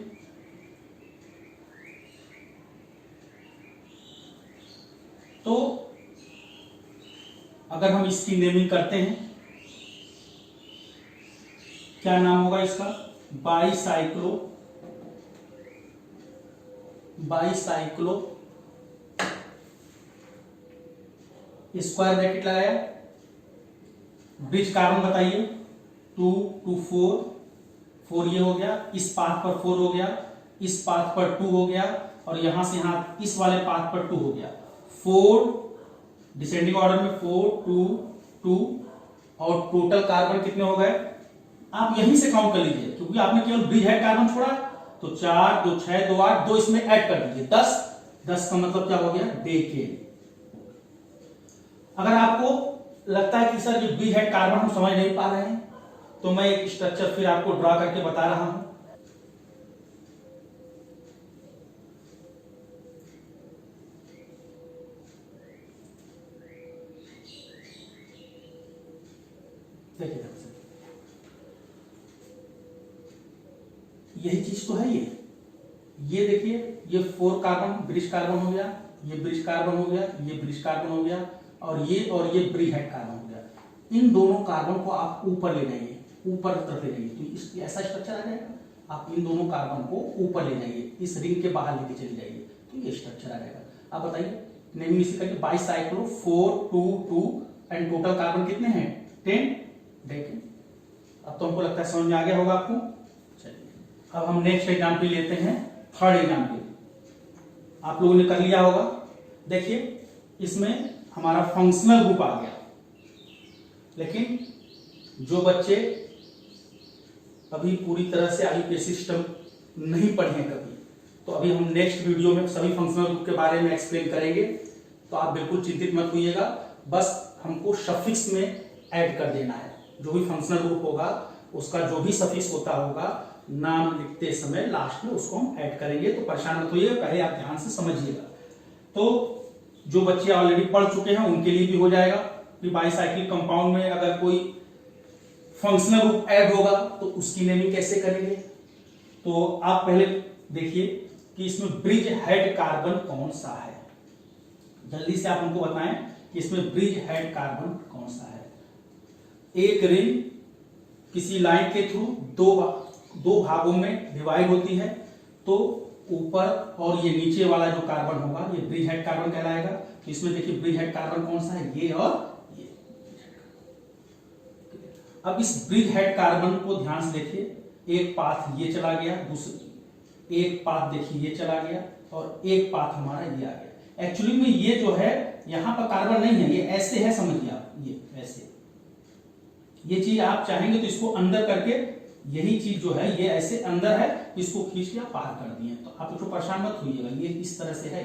तो अगर हम इसकी नेमिंग करते हैं, क्या नाम होगा इसका? बाईसाइक्लो स्क्वायर ब्रैकेट लगाया। ब्रिज कार्बन बताइए। 2 2 4 ये हो गया, इस पाथ पर 4 हो गया, इस पाथ पर 2 हो गया और यहां से यहां इस वाले पाथ पर 2 हो गया। 4 डिसेंडिंग ऑर्डर में 4 2 2 और टोटल कार्बन कितने हो गए? आप यहीं से काउंट कर लीजिए, क्योंकि आपने केवल ब्रिज हेड कार्बन छोड़ा। तो 4 2 6 2 8, 2 इसमें ऐड कर दीजिए, 10। 10 का मतलब क्या हो गया? डेकेड। अगर आपको लगता है कि सर ये ब्रिज हेड कार्बन हम समझ नहीं पा रहे हैं, तो मैं एक स्ट्रक्चर फिर आपको ड्रा करके बता रहा हूं। देखिए, यही चीज तो है ये देखिए, ये 4 कार्बन ब्रिज कार्बन हो गया, ये ब्रिज कार्बन हो गया, ये ब्रिज कार्बन हो गया और ये ब्रिज हेड कार्बन हो गया। इन दोनों कार्बन को आप ऊपर ले जाइए, ऊपर तरफ ले जाइए, तो ऐसा स्ट्रक्चर आ जाएगा। आप इन दोनों कार्बन को ऊपर ले जाइए, इस रिंग के बाहर लेके चले जाइए, तो ये स्ट्रक्चर आ जाएगा। आप बताइए, नेमिंग इसी करके बाईसाइक्लो 4 2 2 एंड टोटल कार्बन कितने हैं? 10। देखिए, अब तो हमको लगता है समझ में आ गया होगा आपको। चलिए, अब हम नेक्स्ट एग्जाम्पल लेते हैं, थर्ड एग्जाम्पल। आप लोगों ने कर लिया होगा। देखिए, इसमें हमारा फंक्शनल ग्रुप आ गया, लेकिन जो बच्चे अभी पूरी तरह से आईयूपीएससी सिस्टम नहीं पढ़े हैं कभी, तो अभी हम नेक्स्ट वीडियो में सभी फंक्शनल ग्रुप के बारे में एक्सप्लेन करेंगे। तो आप बिल्कुल चिंतित मत होइएगा, बस हमको सफिक्स में ऐड कर देना है। जो भी फंक्शनल ग्रुप होगा उसका जो भी सफिक्स होता होगा, नाम लिखते समय लास्ट में उसको हम ऐड करेंगे। तो परेशान मत होइएगा, पहले आप ध्यान से समझिएगा। तो जो बच्चे ऑलरेडी पढ़ चुके हैं उनके लिए भी हो जाएगा कि बाईसाइक्लिक कंपाउंड में अगर कोई फंक्शनल ग्रुप ऐड होगा तो उसकी नेमिंग कैसे करेंगे। तो आप पहले देखिए कि इसमें ब्रिज हेड कार्बन कौन सा है। जल्दी से आप हमको बताएं कि इसमें ब्रिज हेड कार्बन कौन सा है। एक रिंग किसी लाइन के थ्रू दो भागों में डिवाइड होती है, तो ऊपर और ये नीचे वाला जो कार्बन होगा ये ब्रिज हेड कार्बन कहलाएगा। तो इसमें देखिए ब्रिज हेड कार्बन कौन सा है, ये और ये। अब इस ब्रिज हेड कार्बन को ध्यान से देखिए, एक पाथ ये चला गया, दूसरी एक पाथ देखिए ये चला गया और एक पाथ हमारा ये आ गया। एक्चुअली में ये जो है यहां पर कार्बन नहीं है, ये ऐसे है, समझिए आप, ये ऐसे। ये चीज आप चाहेंगे तो इसको अंदर करके, यही चीज जो है ये ऐसे अंदर है, इसको खींच के आप बाहर कर दिए। तो आप इसको परेशान मत होइएगा, ये इस तरह से है,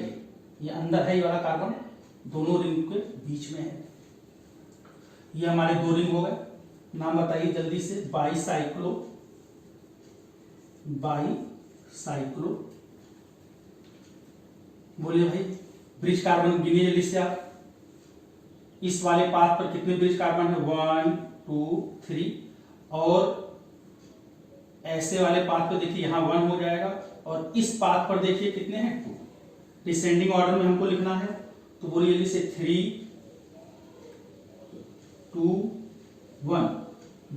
ये अंदर है ये वाला कार्बन, दोनों रिंग के बीच में है। ये हमारे दो रिंग हो गए। नाम बताइए जल्दी से। बाईसाइक्लो, बाईसाइक्लो, बोलिए भाई। ब्रिज कार्बन गिनिए जल्दी से आप। इस वाले पाथ पर कितने ब्रिज कार्बन है? 1 2 3। और ऐसे वाले पाथ पर देखिए यहां 1 हो जाएगा, और इस पाथ पर देखिए कितने हैं? 2। डिसेंडिंग ऑर्डर में हमको लिखना है, तो बोलिए जल्दी से 3 2 1।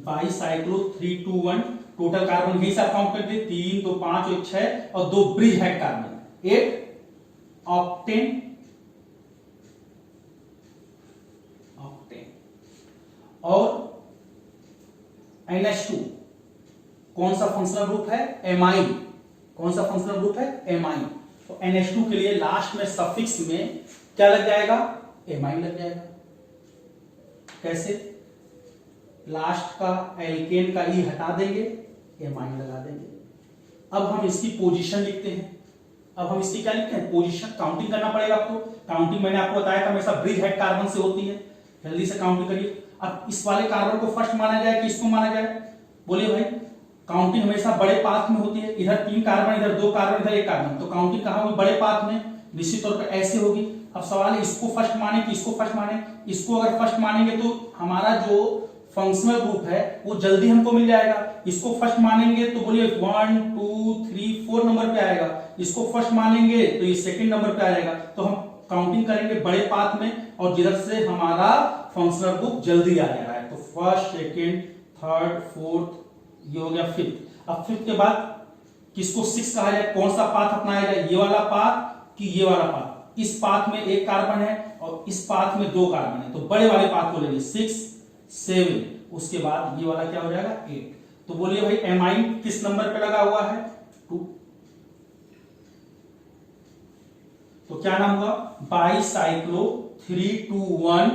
बाईसाइक्लो 3 2 1। टोटल कार्बन यही सब काउंट कर दिए, 3 2 5 और 6, और 2 ब्रिज हेड कार्बन, 8 ऑक्टेन। और NH2 कौन सा फंक्शनल ग्रुप है? एमाइन। कौन सा फंक्शनल ग्रुप है? एमाइन। तो NH2 के लिए लास्ट में सफिक्स में क्या लग जाएगा? एमाइन लग जाएगा। कैसे? लास्ट का एल्केन का ई हटा देंगे, एमाइन लगा देंगे। अब हम इसकी पोजीशन लिखते हैं। अब हम इसकी क्या लिखते हैं? पोजीशन। काउंटिंग करना पड़ेगा आपको। काउंटिंग मैंने आपको बताया था हमेशा ब्रिज हेड कार्बन से होती है। जल्दी से काउंटिंग करिए। अब इस वाले कार्बन को फर्स्ट माना जाए कि इसको माना जाए? बोलिए भाई। काउंटिंग हमेशा बड़े पाथ में होती है। इधर 3 कार्बन, इधर 2 कार्बन, इधर 1 कार्बन, तो काउंटिंग कहां होगी? बड़े पाथ में। निश्चित तौर पर ऐसे होगी। अब सवाल है इसको फर्स्ट माने कि इसको फर्स्ट माने? इसको अगर फर्स्ट मानेंगे तो हमारा जो फंक्शनल ग्रुप है वो जल्दी हमको मिल जाएगा। इसको फर्स्ट मानेंगे तो बोलिए 1 2 3 4 नंबर पे आएगा। इसको फर्स्ट मानेंगे तो ये सेकंड नंबर पे आ जाएगा। तो हम काउंटिंग करेंगे बड़े पाथ में, और जिधर से हमारा फंक्शनल ग्रुप जल्दी आ जा रहा है। तो फर्स्ट, सेकंड, थर्ड, फोर्थ, ये हो गया फिफ्थ। अब फिफ्थ के बाद किसको 6 कहा जाए? कौन सा पाथ अपनाया जाए? ये वाला पाथ कि ये वाला पाथ? इस पाथ में 1 कार्बन है और इस पाथ में 2 कार्बन है, तो बड़े वाले पाथ को लेंगे 6 7। उसके बाद ये वाला क्या हो जाएगा? 8। तो बोलिए भाई एमाइन किस नंबर पे लगा हुआ है? 2। तो क्या नाम हुआ? Bicyclo 3 2 1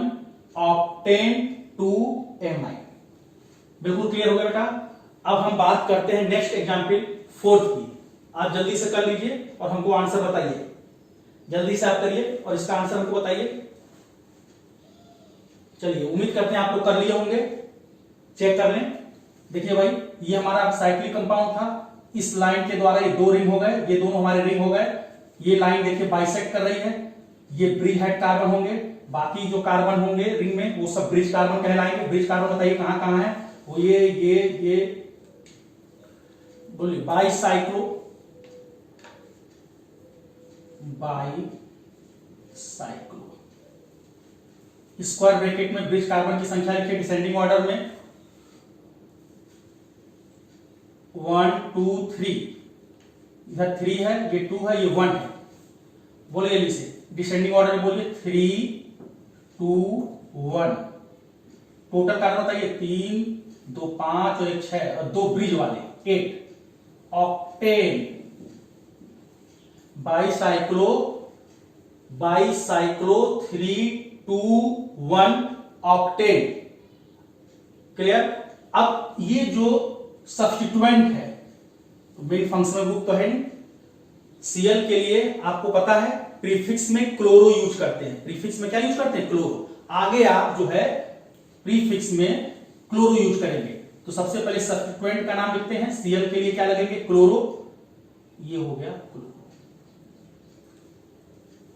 octane 2 amine. बिल्कुल क्लियर हो गया बेटा। अब हम बात करते हैं नेक्स्ट एग्जाम्पल 4th की। आप जल्दी से कर लीजिए और हमको आंसर बताइए। जल्दी से आप करिए और इसका आंसर हमको बताइए। चलिए, उम्मीद करते हैं आप लोग कर लिए होंगे। चेक कर लें। देखिए भाई, ये हमारा साइक्लिक कंपाउंड था। इस लाइन के द्वारा ये 2 रिंग हो गए, ये दोनों हमारे रिंग हो गए। ये लाइन देखिए बाइसेक्ट कर रही है। ये ब्रिज हेड कार्बन होंगे, बाकी जो कार्बन होंगे रिंग में वो सब ब्रिज कार्बन कहलाएंगे। ब्रिज कार्बन बताइए कहां कहां है? वो ये बोलिए। बाईसाइक्लो, बाईसाइक्लो स्क्वायर ब्रैकेट में ब्रिज कार्बन की संख्या लिखिए डिसेंडिंग ऑर्डर में। 1 2 3। इधर 3 है, ये 2 है, ये 1 है। बोलिए जल्दी से डिसेंडिंग ऑर्डर में बोलिए। 3 2 1। टोटल कार्बन बताइए। 3 2 5 और 1 6, और 2 ब्रिज वाले 8 ऑक्टेन। Bicyclo 3 2 1 octane. क्लियर? अब ये जो सब्स्टिट्यूएंट है, तो मेन फंक्शनल ग्रुप तो है नहीं। Cl के लिए आपको पता है प्रीफिक्स में क्लोरो यूज करते हैं। प्रीफिक्स में क्या यूज करते हैं? क्लोरो। आगे आप जो है प्रीफिक्स में क्लोरो यूज करेंगे। तो सबसे पहले सब्स्टिट्यूएंट का नाम लिखते हैं। Cl के लिए क्या लगेंगे? क्लोरो। ये हो गया क्लोरो,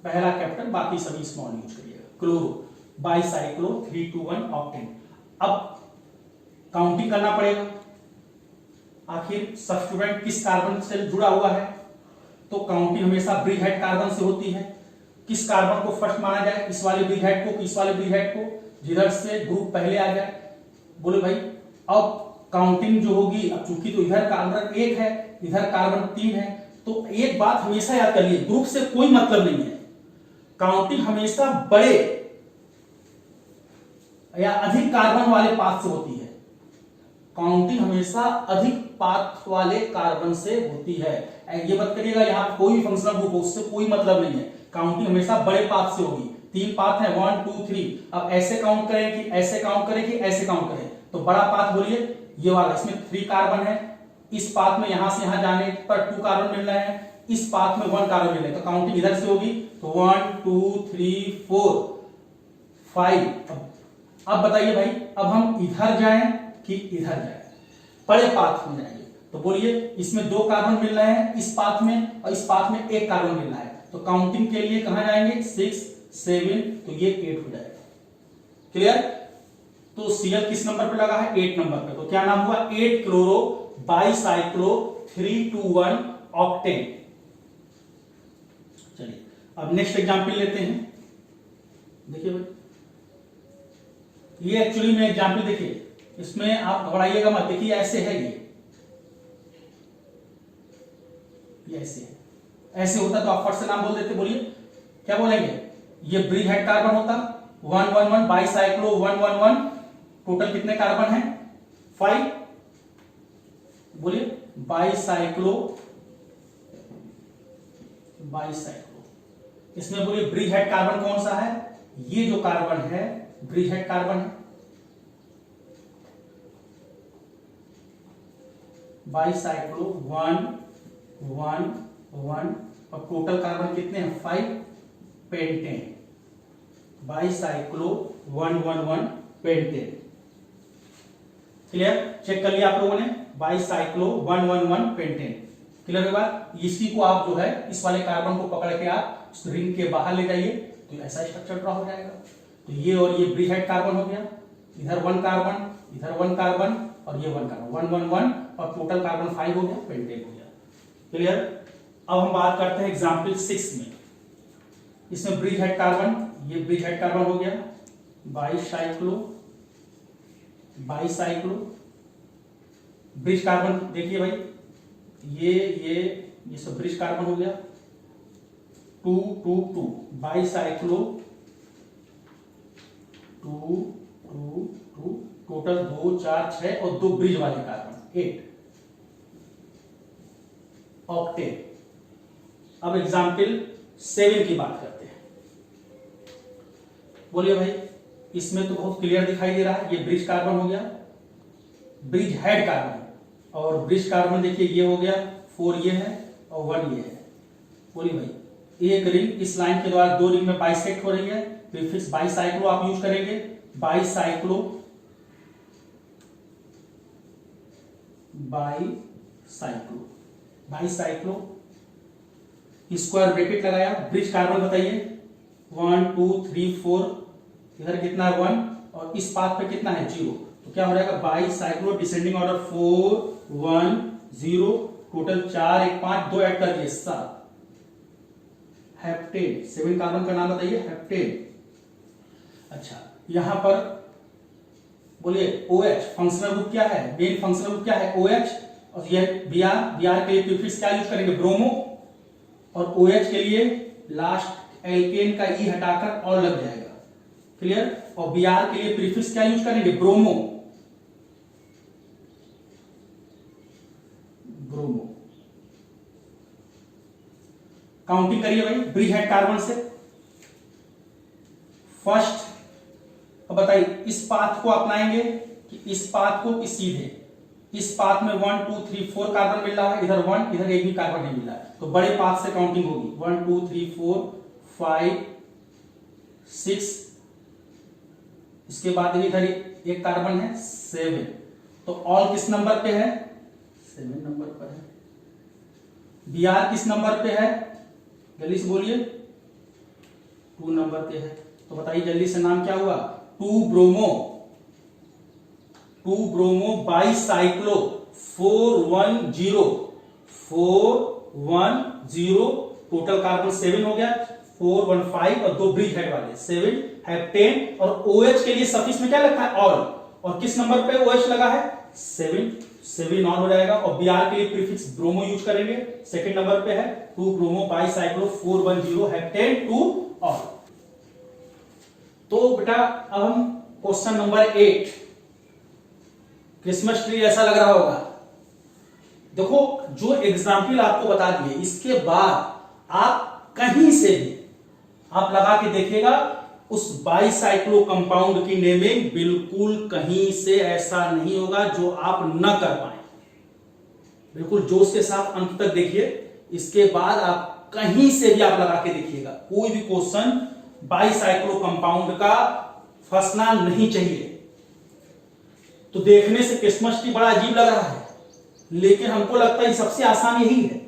पहला कैपिटल, बाकी सभी स्मॉल यूज करिएगा। क्लोरो। Bicyclo 3 2 1 octane. अब काउंटिंग करना पड़ेगा, आखिर सब्स्टिट्यूएंट किस कार्बन से जुड़ा हुआ है। तो काउंटिंग हमेशा ब्रिज हेड कार्बन से होती है। किस कार्बन को फर्स्ट माना जाए? इस वाले ब्रिज हेड को, इस वाले ब्रिज हेड को, जिधर से ग्रुप पहले आ जाए। बोले भाई अब काउंटिंग जो होगी, अब चूंकि तो इधर कार्बन 1 है, इधर कार्बन 3 है, तो एक बात हमेशा याद करिए, ग्रुप से कोई मतलब नहीं है। काउंटिंग हमेशा बड़े या अधिक कार्बन वाले पाथ से होती है। काउंटिंग हमेशा अधिक पाथ वाले कार्बन से होती है। ये मत करिएगा यहां कोई भी फंक्शनल ग्रुप हो, उससे कोई मतलब नहीं है। काउंटिंग हमेशा बड़े पाथ से होगी। 3 पाथ है, 1 2 3। अब ऐसे काउंट करें कि ऐसे काउंट करें कि ऐसे काउंट करें? तो बड़ा पाथ बोलिए ये वाला, इसमें 3 कार्बन है। इस पाथ में यहां से यहां जाने पर 2 कार्बन मिल रहे हैं। इस पाथ में 1 कार्बन मिले तो काउंटिंग इधर से होगी, तो 1 2 3 4 5। अब बताइए भाई, अब हम इधर जाएं कि इधर जाएं, बड़े पाथ में जाएंगे। तो बोलिए, इसमें 2 कार्बन मिल रहे हैं इस पाथ में, और इस पाथ में 1 कार्बन मिल रहा है, तो काउंटिंग के लिए कहां जाएंगे, 6 7, तो ये 8 हो जाएगा। क्लियर? तो Cl किस नंबर पे लगा है, 8 नंबर पे, तो क्या नाम हुआ, 8 क्लोरो बाइसाइक्लो 321 ऑक्टेन। चलिए अब नेक्स्ट एग्जांपल लेते हैं। देखिए भाई, ये एक्चुअली में एग्जांपल देखिए, इसमें आप घबराइएगा मत। देखिए ऐसे है, ये ऐसे है, ऐसे होता तो आप फट से नाम बोल देते। बोलिए क्या बोलेंगे, ये ब्रिज हेड कार्बन होता, 111 बाइसाइक्लो 111, टोटल कितने कार्बन है, 5। बोलिए बाइसाइक्लो, इसमें बोलिए ब्रिज हेड कार्बन कौन सा है, ये जो कार्बन है ब्रिज हेड कार्बन है। बाइसाइक्लो 1 1 1, और टोटल कार्बन कितने हैं, 5 pentane. Bicyclo 111 pentane. Clear? Check कर लिया आप लोगों ने, बाइसाइक्लो 111 पेंटेन। क्लियर है बात? इसी को आप जो है, इस वाले कार्बन को पकड़ के आप उस रिंग के बाहर ले जाइए, तो ऐसा स्ट्रक्चर ड्रॉ हो जाएगा। तो ये और ये ब्रिज हेड कार्बन हो गया, इधर 1 कार्बन, इधर 1 कार्बन, और ये 1 कार्बन, 111, और टोटल कार्बन 5 हो गया, पेंटेन हो गया। क्लियर? अब हम बात करते हैं एग्जाम्पल 6 में। इसमें ब्रिज हेड कार्बन, ये ब्रिज हेड कार्बन हो गया, बाइसाइक्लो ब्रिज कार्बन। देखिए भाई, ये सब ब्रिज कार्बन हो गया, 2 2 2, बाइसाइक्लो 2 2 2, टोटल 2 4 6, और 2 ब्रिज वाले कार्बन 8 ऑक्टेन। अब एग्जाम्पल 7 की बात करते हैं। बोलिए भाई, इसमें तो बहुत क्लियर दिखाई दे रहा है, ये ब्रिज कार्बन हो गया, ब्रिज हेड कार्बन, और ब्रिज कार्बन देखिए ये हो गया, 4 ये है और 1 ये है। बोलिए भाई, एक रिंग इस लाइन के द्वारा 2 रिंग में बाइसेक्ट हो रही है, प्रीफिक्स बाइसाइक्लो आप यूज करेंगे, बाइसाइक्लो स्क्वायर ब्रैकेट लगाया, ब्रिज कार्बन बताइए, 1 2 3 4, इधर कितना है 1, और इस पाथ पे कितना है 0, तो क्या हो जाएगा, bicyclo descending order 4 1 0, total 4 1 5, 2 add कर दिए 7, हेप्टेन। 7 कार्बन का नाम बताइए, हेप्टेन। अच्छा, यहां पर बोलिए OH फंक्शनल ग्रुप क्या है, मेन फंक्शनल ग्रुप क्या है, OH, और ये Br के लिए प्रीफिक्स क्या यूज करेंगे, ब्रोमो, और OH के लिए लास्ट एल्केन का E हटाकर और लग जाएगा। क्लियर? और Br के लिए प्रीफिक्स क्या यूज करेंगे, ब्रोमो, काउंटिंग करिए भाई ब्रिज हेड कार्बन से। फर्स्ट, अब बताइए इस पाथ को अपनाएंगे कि इस पाथ को, कि सीधे इस पाथ में 1 2 3 4 कार्बन मिल रहा है, इधर 1, इधर एक भी कार्बन नहीं मिल रहा है, तो बड़े पाथ से काउंटिंग होगी 1 2 3 4 5 6, इसके बाद इधर एक कार्बन है 7, तो ऑल किस नंबर पे है, 7 नंबर पर है। Br किस नंबर पे है, जल्दी से बोलिए, 2 नंबर पे है। तो बताइए जल्दी से, नाम क्या हुआ, 2 ब्रोमो बाइसाइक्लो 410, टोटल कार्बन 7 हो गया, 4 1 5, और 2 ब्रिज हेड वाले 7 हेप्टेन, और OH के लिए सफिक्स में क्या लगता है, ऑल, और किस नंबर पे OH लगा है, 7 ऑन हो जाएगा, और Br के लिए प्रीफिक्स ब्रोमो यूज करेंगे, सेकंड नंबर पे है 2 ब्रोमो बाइसाइक्लो 410 हेप्टेन 2 ऑल। तो बेटा अब हम क्वेश्चन नंबर 8, क्रिसमस ट्री ऐसा लग रहा होगा। देखो जो एग्जाम्पल आपको बता दिए, इसके बाद आप कहीं से भी आप लगा के देखिएगा, उस बाइसाइक्लो कंपाउंड की नेमिंग बिल्कुल कहीं से ऐसा नहीं होगा जो आप न कर पाए। बिल्कुल जोश के साथ अंत तक देखिए, इसके बाद आप कहीं से भी आप लगा के देखिएगा, कोई भी क्वेश्चन बाईसाइक्लो कंपाउंड का फंसना नहीं चाहिए। तो देखने से केमिस्ट्री बड़ा अजीब लग रहा है, लेकिन हमको लगता है सबसे आसान यही है,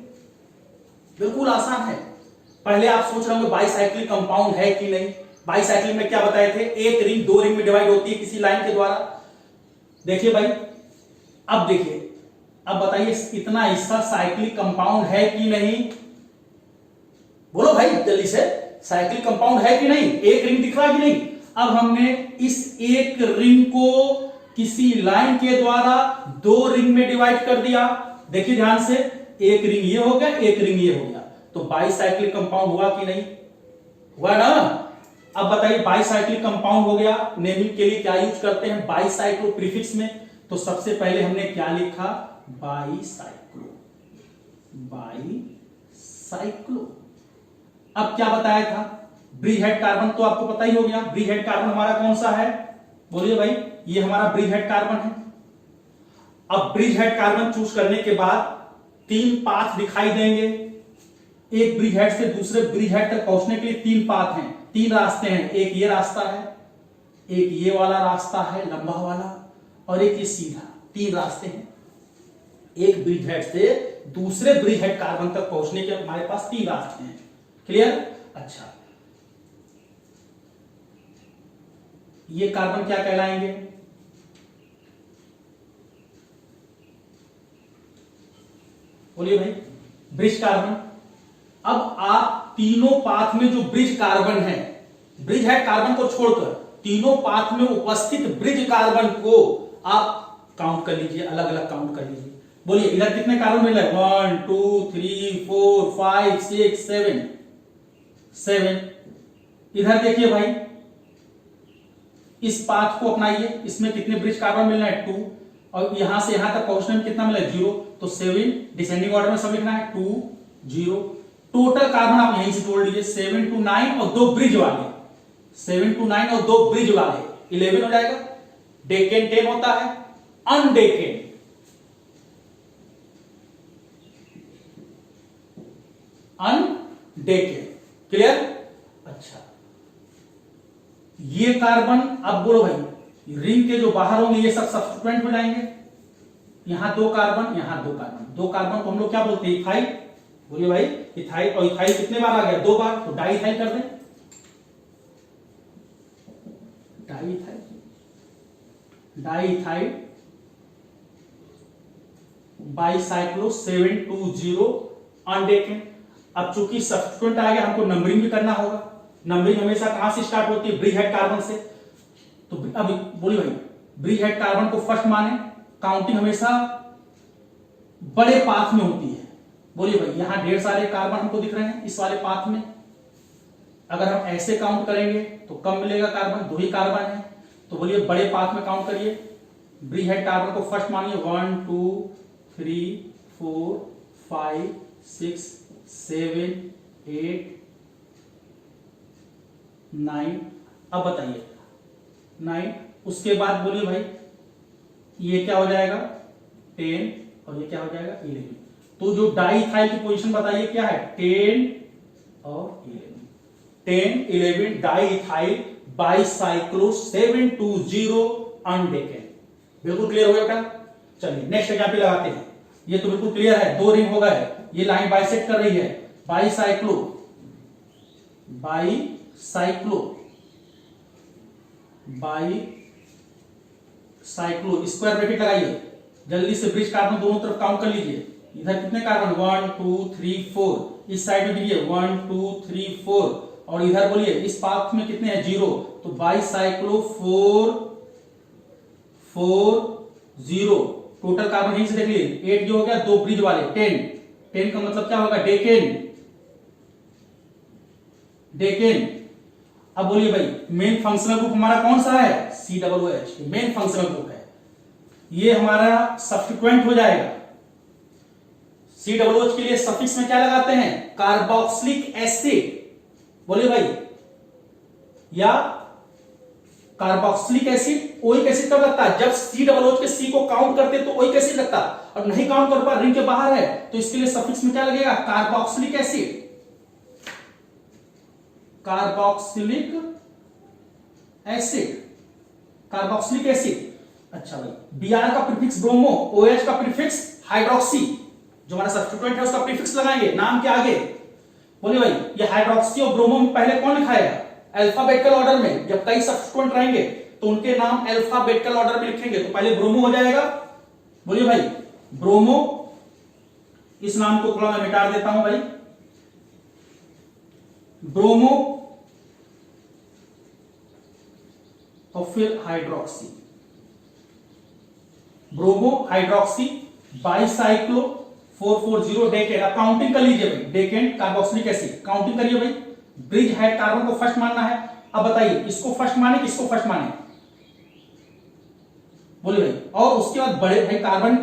बिल्कुल आसान है। पहले आप सोच रहे होंगे बाईसाइक्लिक कंपाउंड है कि नहीं। बाईसाइक्लिक में क्या बताए थे, एक रिंग दो रिंग में डिवाइड होती है किसी लाइन के द्वारा। देखिए भाई, अब देखिए, अब बताइए इतना हिस्सा साइक्लिक कंपाउंड है कि नहीं, बोलो भाई जल्दी से, साइक्लिक कंपाउंड है कि नहीं, एक रिंग दिख रहा है कि नहीं। अब हमने इस एक रिंग को किसी लाइन के द्वारा दो रिंग में डिवाइड कर दिया। देखिए ध्यान से, एक रिंग ये हो गया, एक रिंग ये हो गया, तो बाईसाइक्लिक कंपाउंड हुआ कि नहीं, हुआ ना। अब बताइए बाईसाइक्लिक कंपाउंड हो गया, नेमिंग के लिए क्या यूज करते हैं बाईसाइक्लो प्रीफिक्स में, तो सबसे पहले हमने क्या लिखा, बाईसाइक्लो, बाईसाइक्लो। अब क्या बताया था, ब्रीहेड कार्बन, तो आपको पता ही हो गया ब्रीहेड कार्बन हमारा कौन सा है, बोलिए भाई, ये हमारा ब्रीहेड कार्बन है। अब ब्रीहेड कार्बन चूज करने के बाद तीन पाथ दिखाई देंगे, एक ब्रीहेड से दूसरे ब्रीहेड तक पहुंचने के लिए तीन पाथ हैं, तीन रास्ते हैं, एक ये रास्ता है, एक ये वाला रास्ता है लंबा वाला, और एक ये सीधा, तीन रास्ते हैं। एक ब्रीहेड से दूसरे ब्रीहेड कार्बन तक पहुंचने के हमारे पास तीन रास्ते हैं, क्लियर। अच्छा, ये कार्बन क्या कहलाएंगे, बोलिए भाई, ब्रिज कार्बन। अब आप तीनों पाथ में जो ब्रिज कार्बन है, ब्रिज हेड कार्बन को छोड़कर तीनों पाथ में उपस्थित ब्रिज कार्बन को आप काउंट कर लीजिए, अलग अलग काउंट कर लीजिए। बोलिए इधर कितने कार्बन मिल रहे हैं, 1 2 3 4 5 6 7। इधर देखिए भाई, इस पाथ को अपनाइए, इसमें कितने ब्रिज कार्बन मिल रहे हैं, 2, और यहां से यहां तक पहुंचने में कितना मिला, 0, तो 7, डिसेंडिंग ऑर्डर में सब लिखना है, 2 0। टोटल कार्बन आप यहीं से जोड़ लीजिए, 7 to 9 और दो ब्रिज वाले, 7 to 9 और दो ब्रिज वाले 11 हो जाएगा। डेकेन 10 होता है, अनडेकेन अनडेकेन, क्लियर। अच्छा, ये कार्बन, अब बोलो भाई, रिंग के जो बाहर होंगे ये सब सब्स्टिट्यूएंट हो जाएंगे, यहां दो कार्बन, यहां दो कार्बन, दो कार्बन को हम लोग क्या बोलते हैं, इथाइल। बोलिए भाई, इथाइल, और इथाइल कितने बार आ गया, 2 बार, तो डाइथाइल कर दें, डाइथाइल, डाइथाइल बाईसाइक्लो 720 अनडेकेन। अब चूंकि सब्स्टिट्यूएंट आ गया, हमको नंबरिंग भी करना होगा। नंबरिंग हमेशा कहां से स्टार्ट होती है, ब्रीहेड कार्बन से। तो अब बोलिए भाई, ब्रीहेड कार्बन को फर्स्ट माने, काउंटिंग हमेशा बड़े पाथ में होती है। बोलिए भाई, यहां ढेर सारे कार्बन हमको दिख रहे हैं इस वाले पाथ में, अगर हम ऐसे काउंट करेंगे तो कम मिलेगा कार्बन, 2 ही कार्बन है। तो बोलिए बड़े पाथ में काउंट करिए, ब्रीहेड कार्बन को फर्स्ट मानिए, 1 2 3 4 5 6 7 8 9। अब बताइए 9, उसके बाद बोलिए भाई, ये क्या हो जाएगा, 10, और ये क्या हो जाएगा, 11। तो जो डाइथाइल की पोजीशन बताइए क्या है, 10 और 11, 10 11 डाइथाइल बाईसाइक्लो 720 अनडेकेन। बिल्कुल क्लियर हो गया बेटा। चलिए नेक्स्ट एग्जांपल लगाते हैं। ये तो बिल्कुल क्लियर है, 2 रिंग हो गए, ये लाइन बाइसेक्ट कर रही है, bicyclo, bicyclo, bicyclo, square bracket लगाइए, जल्दी से ब्रिज कार्बन दोनों तरफ काउंट कर लीजिए। इधर कितने कार्बन, 1 2 3 4, इस साइड में दीजिए 1 2 3 4, और इधर बोलिए इस पाथ में कितने हैं, 0, तो बाईसाइक्लो 4 4 0। टोटल कार्बन यहीं से देख लीजिए, 8 जो हो गया, 2 ब्रिज वाले, 10 का मतलब क्या होगा, डेकेन, डेकेन। अब बोलिए भाई, मेन फंक्शनल ग्रुप हमारा कौन सा है, COOH, मेन फंक्शनल ग्रुप है, ये हमारा सब्स्टिट्यूएंट हो जाएगा। COOH के लिए सफिक्स में क्या लगाते हैं, कार्बोक्सिलिक एसिड। बोलिए भाई, या कार्बोक्सिलिक एसिड, ओइक एसिड कब लगता है, जब COOH के C को काउंट करते तो ओइक एसिड लगता। और नहीं काउंट कर पा, रिंग के बाहर है, तो इसके लिए सफिक्स में क्या लगेगा, carboxylic acid, carboxylic acid, carboxylic acid. अच्छा भाई, Br का प्रीफिक्स ब्रोमो, OH का प्रीफिक्स हाइड्रोक्सी, जो हमारा सब्स्टिट्यूएंट है उसका प्रीफिक्स लगाएंगे नाम के आगे। बोलिए भाई, ये हाइड्रोक्सी और ब्रोमो में पहले कौन लिखाएगा, अल्फाबेटिकल ऑर्डर में। जब कई सब्स्टिट्यूएंट रहेंगे तो उनके नाम अल्फाबेटिकल ऑर्डर में लिखेंगे, तो पहले ब्रोमो हो जाएगा। बोलिए भाई, ब्रोमो, इस नाम को थोड़ा मैं मिटा देता हूं भाई, ब्रोमो, और फिर hydroxy, bromo hydroxy bicyclo 440 decane. अब काउंटिंग कर लीजिए भाई, डेकेन कार्बोक्सिलिक एसिड, काउंटिंग करिए भाई। ब्रिज हेड कार्बन को फर्स्ट मानना है। अब बताइए, इसको फर्स्ट माने किसको फर्स्ट माने, बोलिए भाई। और उसके बाद बड़े भाई कार्बन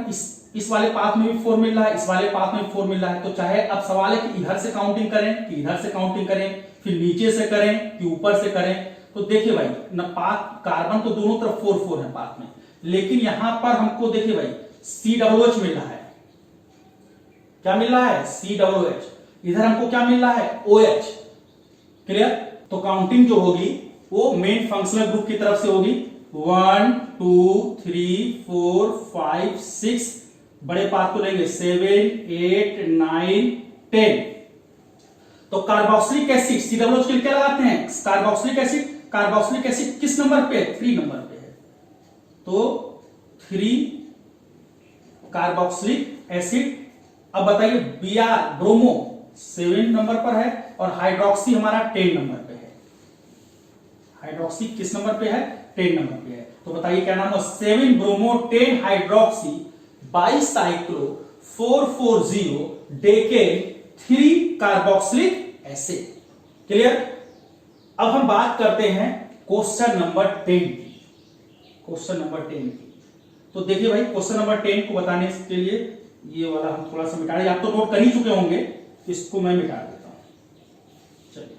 इस वाले पाथ में भी 4 मिल रहा है, इस वाले पाथ में भी 4 मिल रहा है, तो चाहे अब सवाल है कि इधर से काउंटिंग करें कि इधर से काउंटिंग करें, फिर नीचे से करें कि ऊपर से करें। तो देखिए भाई, न पाथ कार्बन तो दोनों तरफ 4 है पाथ में, लेकिन यहां पर हमको देखिए भाई COOH मिल रहा है। क्या मिल रहा है, COOH। इधर हमको क्या मिल रहा है, OH। क्लियर। तो काउंटिंग जो होगी वो मेन फंक्शनल ग्रुप की तरफ से होगी। 1 2 3 4 5 6, बड़े पाथ को लेंगे 7 8 9 10। तो कार्बोक्सिलिक एसिड, COOH के लिए क्या लगाते हैं, कार्बोक्सिलिक एसिड। कार्बोक्सिलिक एसिड किस नंबर पे, 3 नंबर पे है, तो 3 कार्बोक्सिलिक एसिड। अब बताइए, Br ब्रोमो 7 नंबर पर है और हाइड्रोक्सी हमारा 10 नंबर पे है। हाइड्रोक्सी किस नंबर पे है, 10 नंबर पे है। तो बताइए क्या नाम है, 7 bromo 10 hydroxy bicyclo 440 decane 3 carboxylic acid. Clear. अब हम बात करते हैं क्वेश्चन नंबर 10 की। क्वेश्चन नंबर 10 की, तो देखिए भाई, क्वेश्चन नंबर 10 को बताने के लिए ये वाला हम थोड़ा सा मिटा रहे, आप तो नोट कर ही चुके होंगे, इसको मैं मिटा देता हूं। चलिए,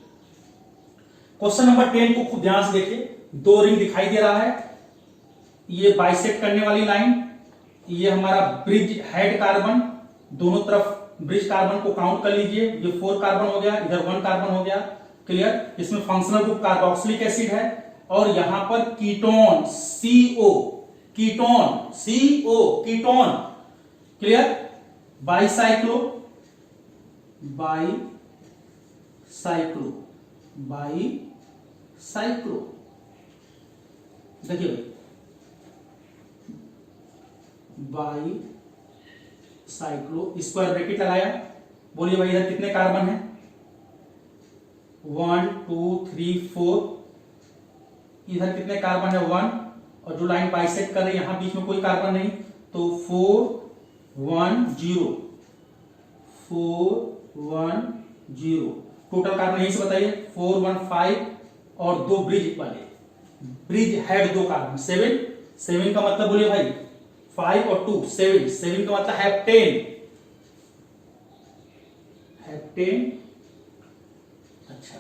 क्वेश्चन नंबर 10 को खूब ध्यान से देखिए। 2 रिंग दिखाई दे रहा है, ये बाइसेक्ट करने वाली लाइन, ये हमारा ब्रिज हेड कार्बन, दोनों तरफ ब्रिज कार्बन को काउंट कर लीजिए। ये 4 कार्बन हो गया, इधर 1 कार्बन हो गया। क्लियर। इसमें फंक्शनल ग्रुप कार्बोक्सिलिक एसिड है और यहां पर ketone CO, ketone CO, ketone. Clear. Bicyclo, bicyclo, bicyclo, देखिए भाई, बाइसाइक्लो, स्क्वायर ब्रैकेट लगाया। बोलिए भाई, इधर कितने कार्बन है, 1 2 3 4। इधर कितने कार्बन है, 1, और जो लाइन बाइसेक्ट कर रही है यहां बीच में कोई कार्बन नहीं, तो 4 1 0, 4 1 0। टोटल कार्बन यहीं से बताइए, 4 1 5, और 2 ब्रिज वाले, ब्रिज हेड 2 कार्बन, 7 का मतलब बोलिए भाई 5 और 2 7 का मतलब हेप्टेन, हेप्टेन। अच्छा,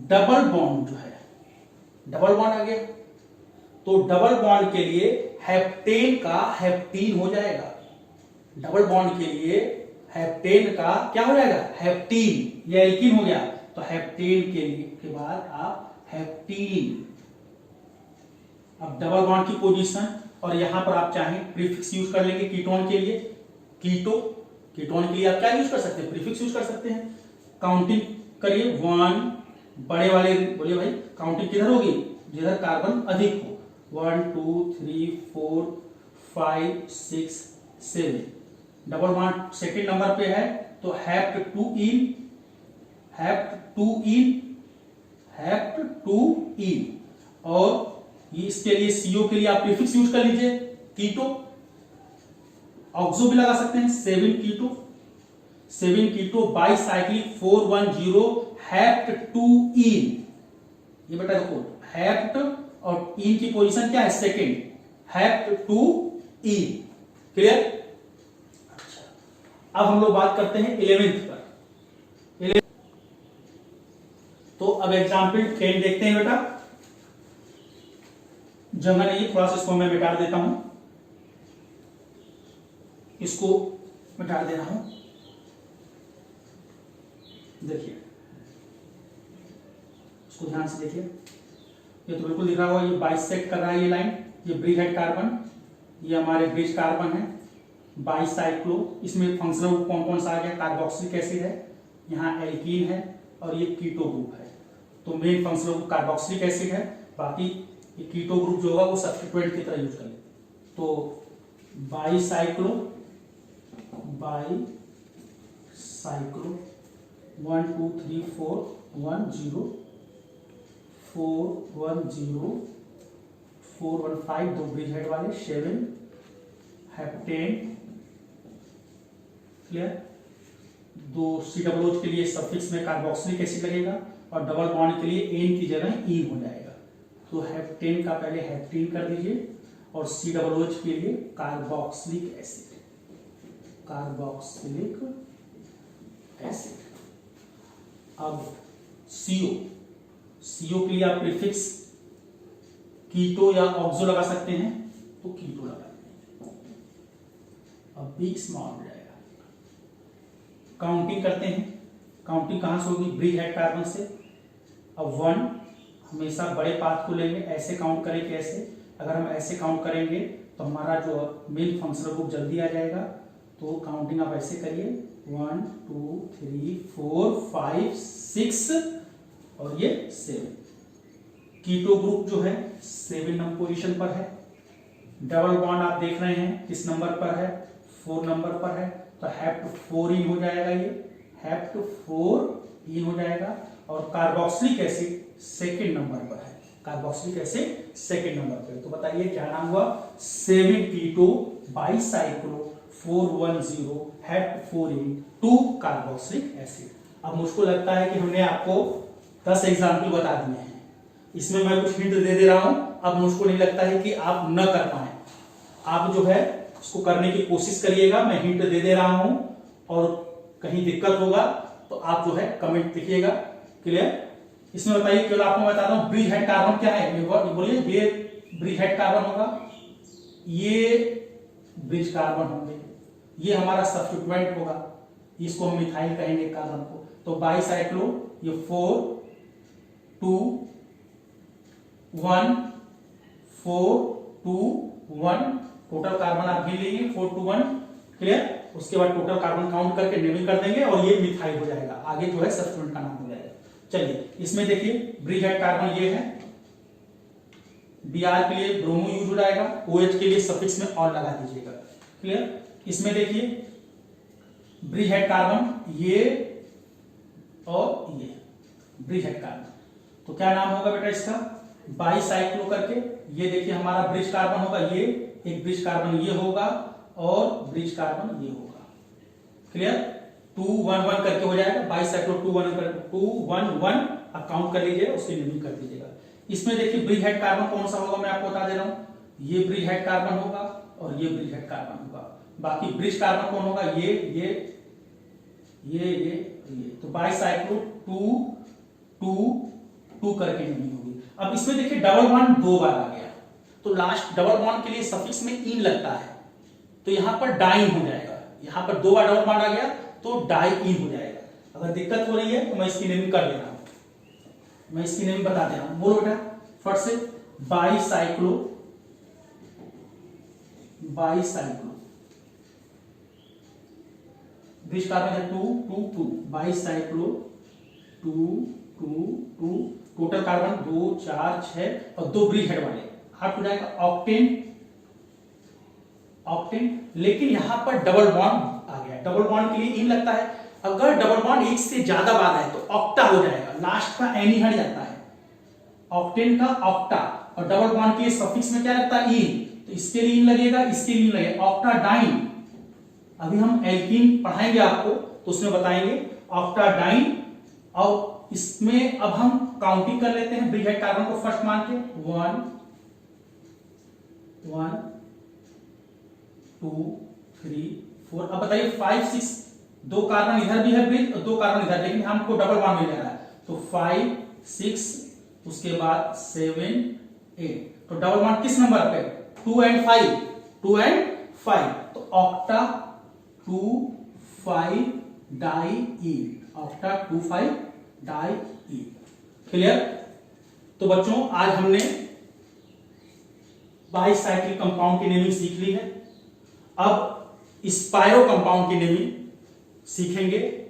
डबल बॉन्ड जो है, डबल बॉन्ड आ गया, तो डबल बॉन्ड के लिए हेप्टेन का हेप्टीन हो जाएगा। डबल बॉन्ड के लिए हेप्टेन का क्या हो जाएगा, हेप्टीन। ये एल्कीन हो गया, तो हेप्टेन के बाद आप हेप्टीन। अब डबल बॉन्ड की पोजीशन, और यहां पर आप चाहें प्रीफिक्स यूज कर लेंगे कीटोन के लिए, कीटोन के लिए आप क्या यूज कर सकते हैं, प्रीफिक्स यूज कर सकते हैं। काउंटिंग करिए, 1 बड़े वाले, बोलिए भाई काउंटिंग किधर होगी, जिधर कार्बन अधिक हो। 1 2 3 4 5 6 7। डबल बॉन्ड सेकंड नंबर पे है, तो हेप्ट 2 इन, हेप्ट 2 इन, हेप्ट 2 इन। और इसके लिए CO के लिए आप प्रीफिक्स यूज कर लीजिए, कीटो। ऑक्सो भी लगा सकते हैं, 7 कीटो बाइसाइक्लिक 410 हेप्ट 2 इन। ये बेटा देखो, हेप्ट और इन की पोजीशन क्या है, सेकेंड, हेप्ट 2 इन। क्लियर। अच्छा, अब हम लोग बात करते हैं 11th पर। तो अब एग्जाम्पल 10 देखते हैं बेटा। जो मैंने ये थोड़ा सा इसको मैं मिटा देता हूं। इसको मैं डाल दे रहा हूं। देखिए इसको ध्यान से देखिए, ये तो बिल्कुल दिख रहा होगा, ये बाइसेक्ट कर रहा है ये लाइन, ये ब्रिज हेड कार्बन, ये हमारे ब्रिज कार्बन है, बाईसाइक्लो। इसमें फंक्शनल ग्रुप कौन कौन सा आ गया, कार्बोक्सिलिक एसिड है, यहाँ एल्कीन है और ये कीटो ग्रुप है। तो main functional group carboxylic acid है, बाकी ये कीटो ग्रुप जो होगा वो सब्स्टिट्यूएंट की तरह यूज करें। तो बाईसाइक्लो 1 2 3 4 1 0 4 1 0 4 1 5 दो ब्रिज हेड वाले, 7 हेप्टेन, क्लियर। दो COOH के लिए सफिक्स में कार्बोक्सिलिक एसिड लगेगा और डबल बॉन्ड के लिए एन की जगह ईन हो जाएगा। तो हेप्टेन का पहले हेप्टीन कर दीजिए और COOH के लिए कार्बोक्सिलिक एसिड, कार्बोक्सिलिक एसिड। अब CO के लिए आप प्रीफिक्स कीटो या ऑक्सो लगा सकते हैं, तो कीटो लगा देंगे। अब बी स्मॉल हो जाएगा। काउंटिंग करते हैं, काउंटिंग कहां से होगी, ब्रिज हेड कार्बन से। अब 1 हमेशा बड़े पाथ को लेंगे, ऐसे काउंट करें कैसे, अगर हम ऐसे काउंट करेंगे तो हमारा जो मेन फंक्शनल ग्रुप जल्दी आ जाएगा। तो काउंटिंग आप ऐसे करिए 1 2 3 4 5 6 और ये 7। कीटो ग्रुप जो है 7 नंबर पोजीशन पर है। डबल बॉन्ड आप देख रहे हैं किस नंबर पर है, 4 नंबर पर है, तो हेप्ट 4 इन हो जाएगा, ये हेप्ट 4 इन हो जाएगा। और कार्बोक्सिलिक एसिड सेकंड नंबर पर है, कार्बोक्सिलिक एसिड सेकंड नंबर पर। तो बताइए क्या नाम हुआ, 7 कीटो बाईसाइक्लो 410 हेप्ट 4 इन 2 कार्बोक्सिलिक एसिड। अब मुझको लगता है कि हमने आपको 10 एग्जाम्पल बता दिए हैं, इसमें मैं कुछ हिंट दे दे रहा हूं। अब मुझको नहीं लगता है कि आप न कर पाए, आप जो है उसको करने की कोशिश करिएगा। मैं हिंट दे दे रहा हूं और कहीं दिक्कत होगा तो आप जो है कमेंट लिखिएगा, क्लियर। इसमें बताइए, केवल आपको मैं बताता हूं ब्रिज हेड कार्बन क्या है, बोलिए। ये ब्रिज हेड कार्बन होगा, ये ब्रिज कार्बन होंगे, ये हमारा सब्स्टिट्यूएंट होगा, इसको हम मिथाइल कहेंगे कार्बन को। तो बाईसाइक्लो ये 4 2 1 4 2 1 टोटल कार्बन आप गिन लेंगे 4 2 1, क्लियर। उसके बाद टोटल कार्बन काउंट करके नेमिंग कर देंगे और ये मिथाइल हो जाएगा, आगे जो है सब्स्टिट्यूएंट का नाम हो जाएगा। चलिए इसमें देखिए ब्रिज हेड कार्बन ये है, Br के लिए ब्रोमो यूज हो जाएगा, OH के लिए सफिक्स में और लगा दीजिएगा, क्लियर। इसमें देखिए ब्रिज हेड कार्बन ये और ये ब्रिज हेड कार्बन, तो क्या नाम होगा बेटा इसका, बाईसाइक्लो करके। ये देखिए हमारा ब्रिज कार्बन होगा, ये एक ब्रिज कार्बन ये होगा और ब्रिज कार्बन ये होगा, क्लियर। 2 1 1 करके हो जाएगा, बाईसाइक्लो 2 1 1 आप काउंट कर लीजिए, उसकी नेमिंग कर दीजिएगा। इसमें देखिए ब्रिज हेड कार्बन कौन सा होगा, मैं आपको बता दे रहा हूं, ये ब्रिज हेड कार्बन होगा और ये ब्रिज हेड कार्बन होगा। बाकी ब्रिज कार्बन कौन होगा, ये तो बाईसाइक्लो 2 2 2 करके नहीं होगी। अब इसमें देखिए डबल बॉन्ड 2 बार आ गया, तो लास्ट डबल बॉन्ड के लिए सफिक्स में इन लगता है, तो यहां पर डाइन हो जाएगा। यहां पर 2 बार डबल बॉन्ड आ गया तो डाई इन हो जाएगा। अगर दिक्कत हो रही है तो मैं इसकी नेमिंग कर दे रहा हूं, मैं इसकी नेमिंग बता दे रहा हूं, बोलो बेटा फट से। बाईसाइक्लो ब्रिज कार्बन है 2 2 2, बाईसाइक्लो 2 2 2, टोटल कार्बन 2 4 6 और 2 ब्रिज हेड वाले, हाथ हो जाएगा ऑक्टेन। लेकिन यहां पर डबल बॉन्ड आ गया, डबल बॉन्ड के लिए इन लगता है। अगर डबल बॉन्ड एक से ज्यादा बार है तो ऑक्टा हो जाएगा, लास्ट का एन ही हट जाता है, ऑक्टेन का ऑक्टा। और डबल बॉन्ड के सफिक्स में क्या लगता है, इन, तो इसके लिए इन लगेगा, इसके लिए इन लगेगा, ऑक्टाडाइन। अभी हम एल्कीन पढ़ाएंगे आपको तो उसमें बताएंगे ऑक्टाडाइन। और इसमें अब हम काउंटिंग कर लेते हैं ब्रिज हेड कार्बन को फर्स्ट मान के, 1 1 2 3 4। अब बताइए 5 6, 2 कार्बन इधर भी है ब्रिज और 2 कार्बन इधर, लेकिन हमको डबल बॉन्ड मिल रहा है, तो 5 6 उसके बाद 7 8। तो डबल बॉन्ड किस नंबर पे, 2 and 5, 2 and 5, तो ऑक्टा 2,5-डाईईन, ऑक्टा 2,5-डाईईन। क्लियर? तो बच्चों आज हमने बाईसाइक्लिक कंपाउंड की नेमिंग सीख ली है। अब स्पायरो कंपाउंड की नेमिंग सीखेंगे।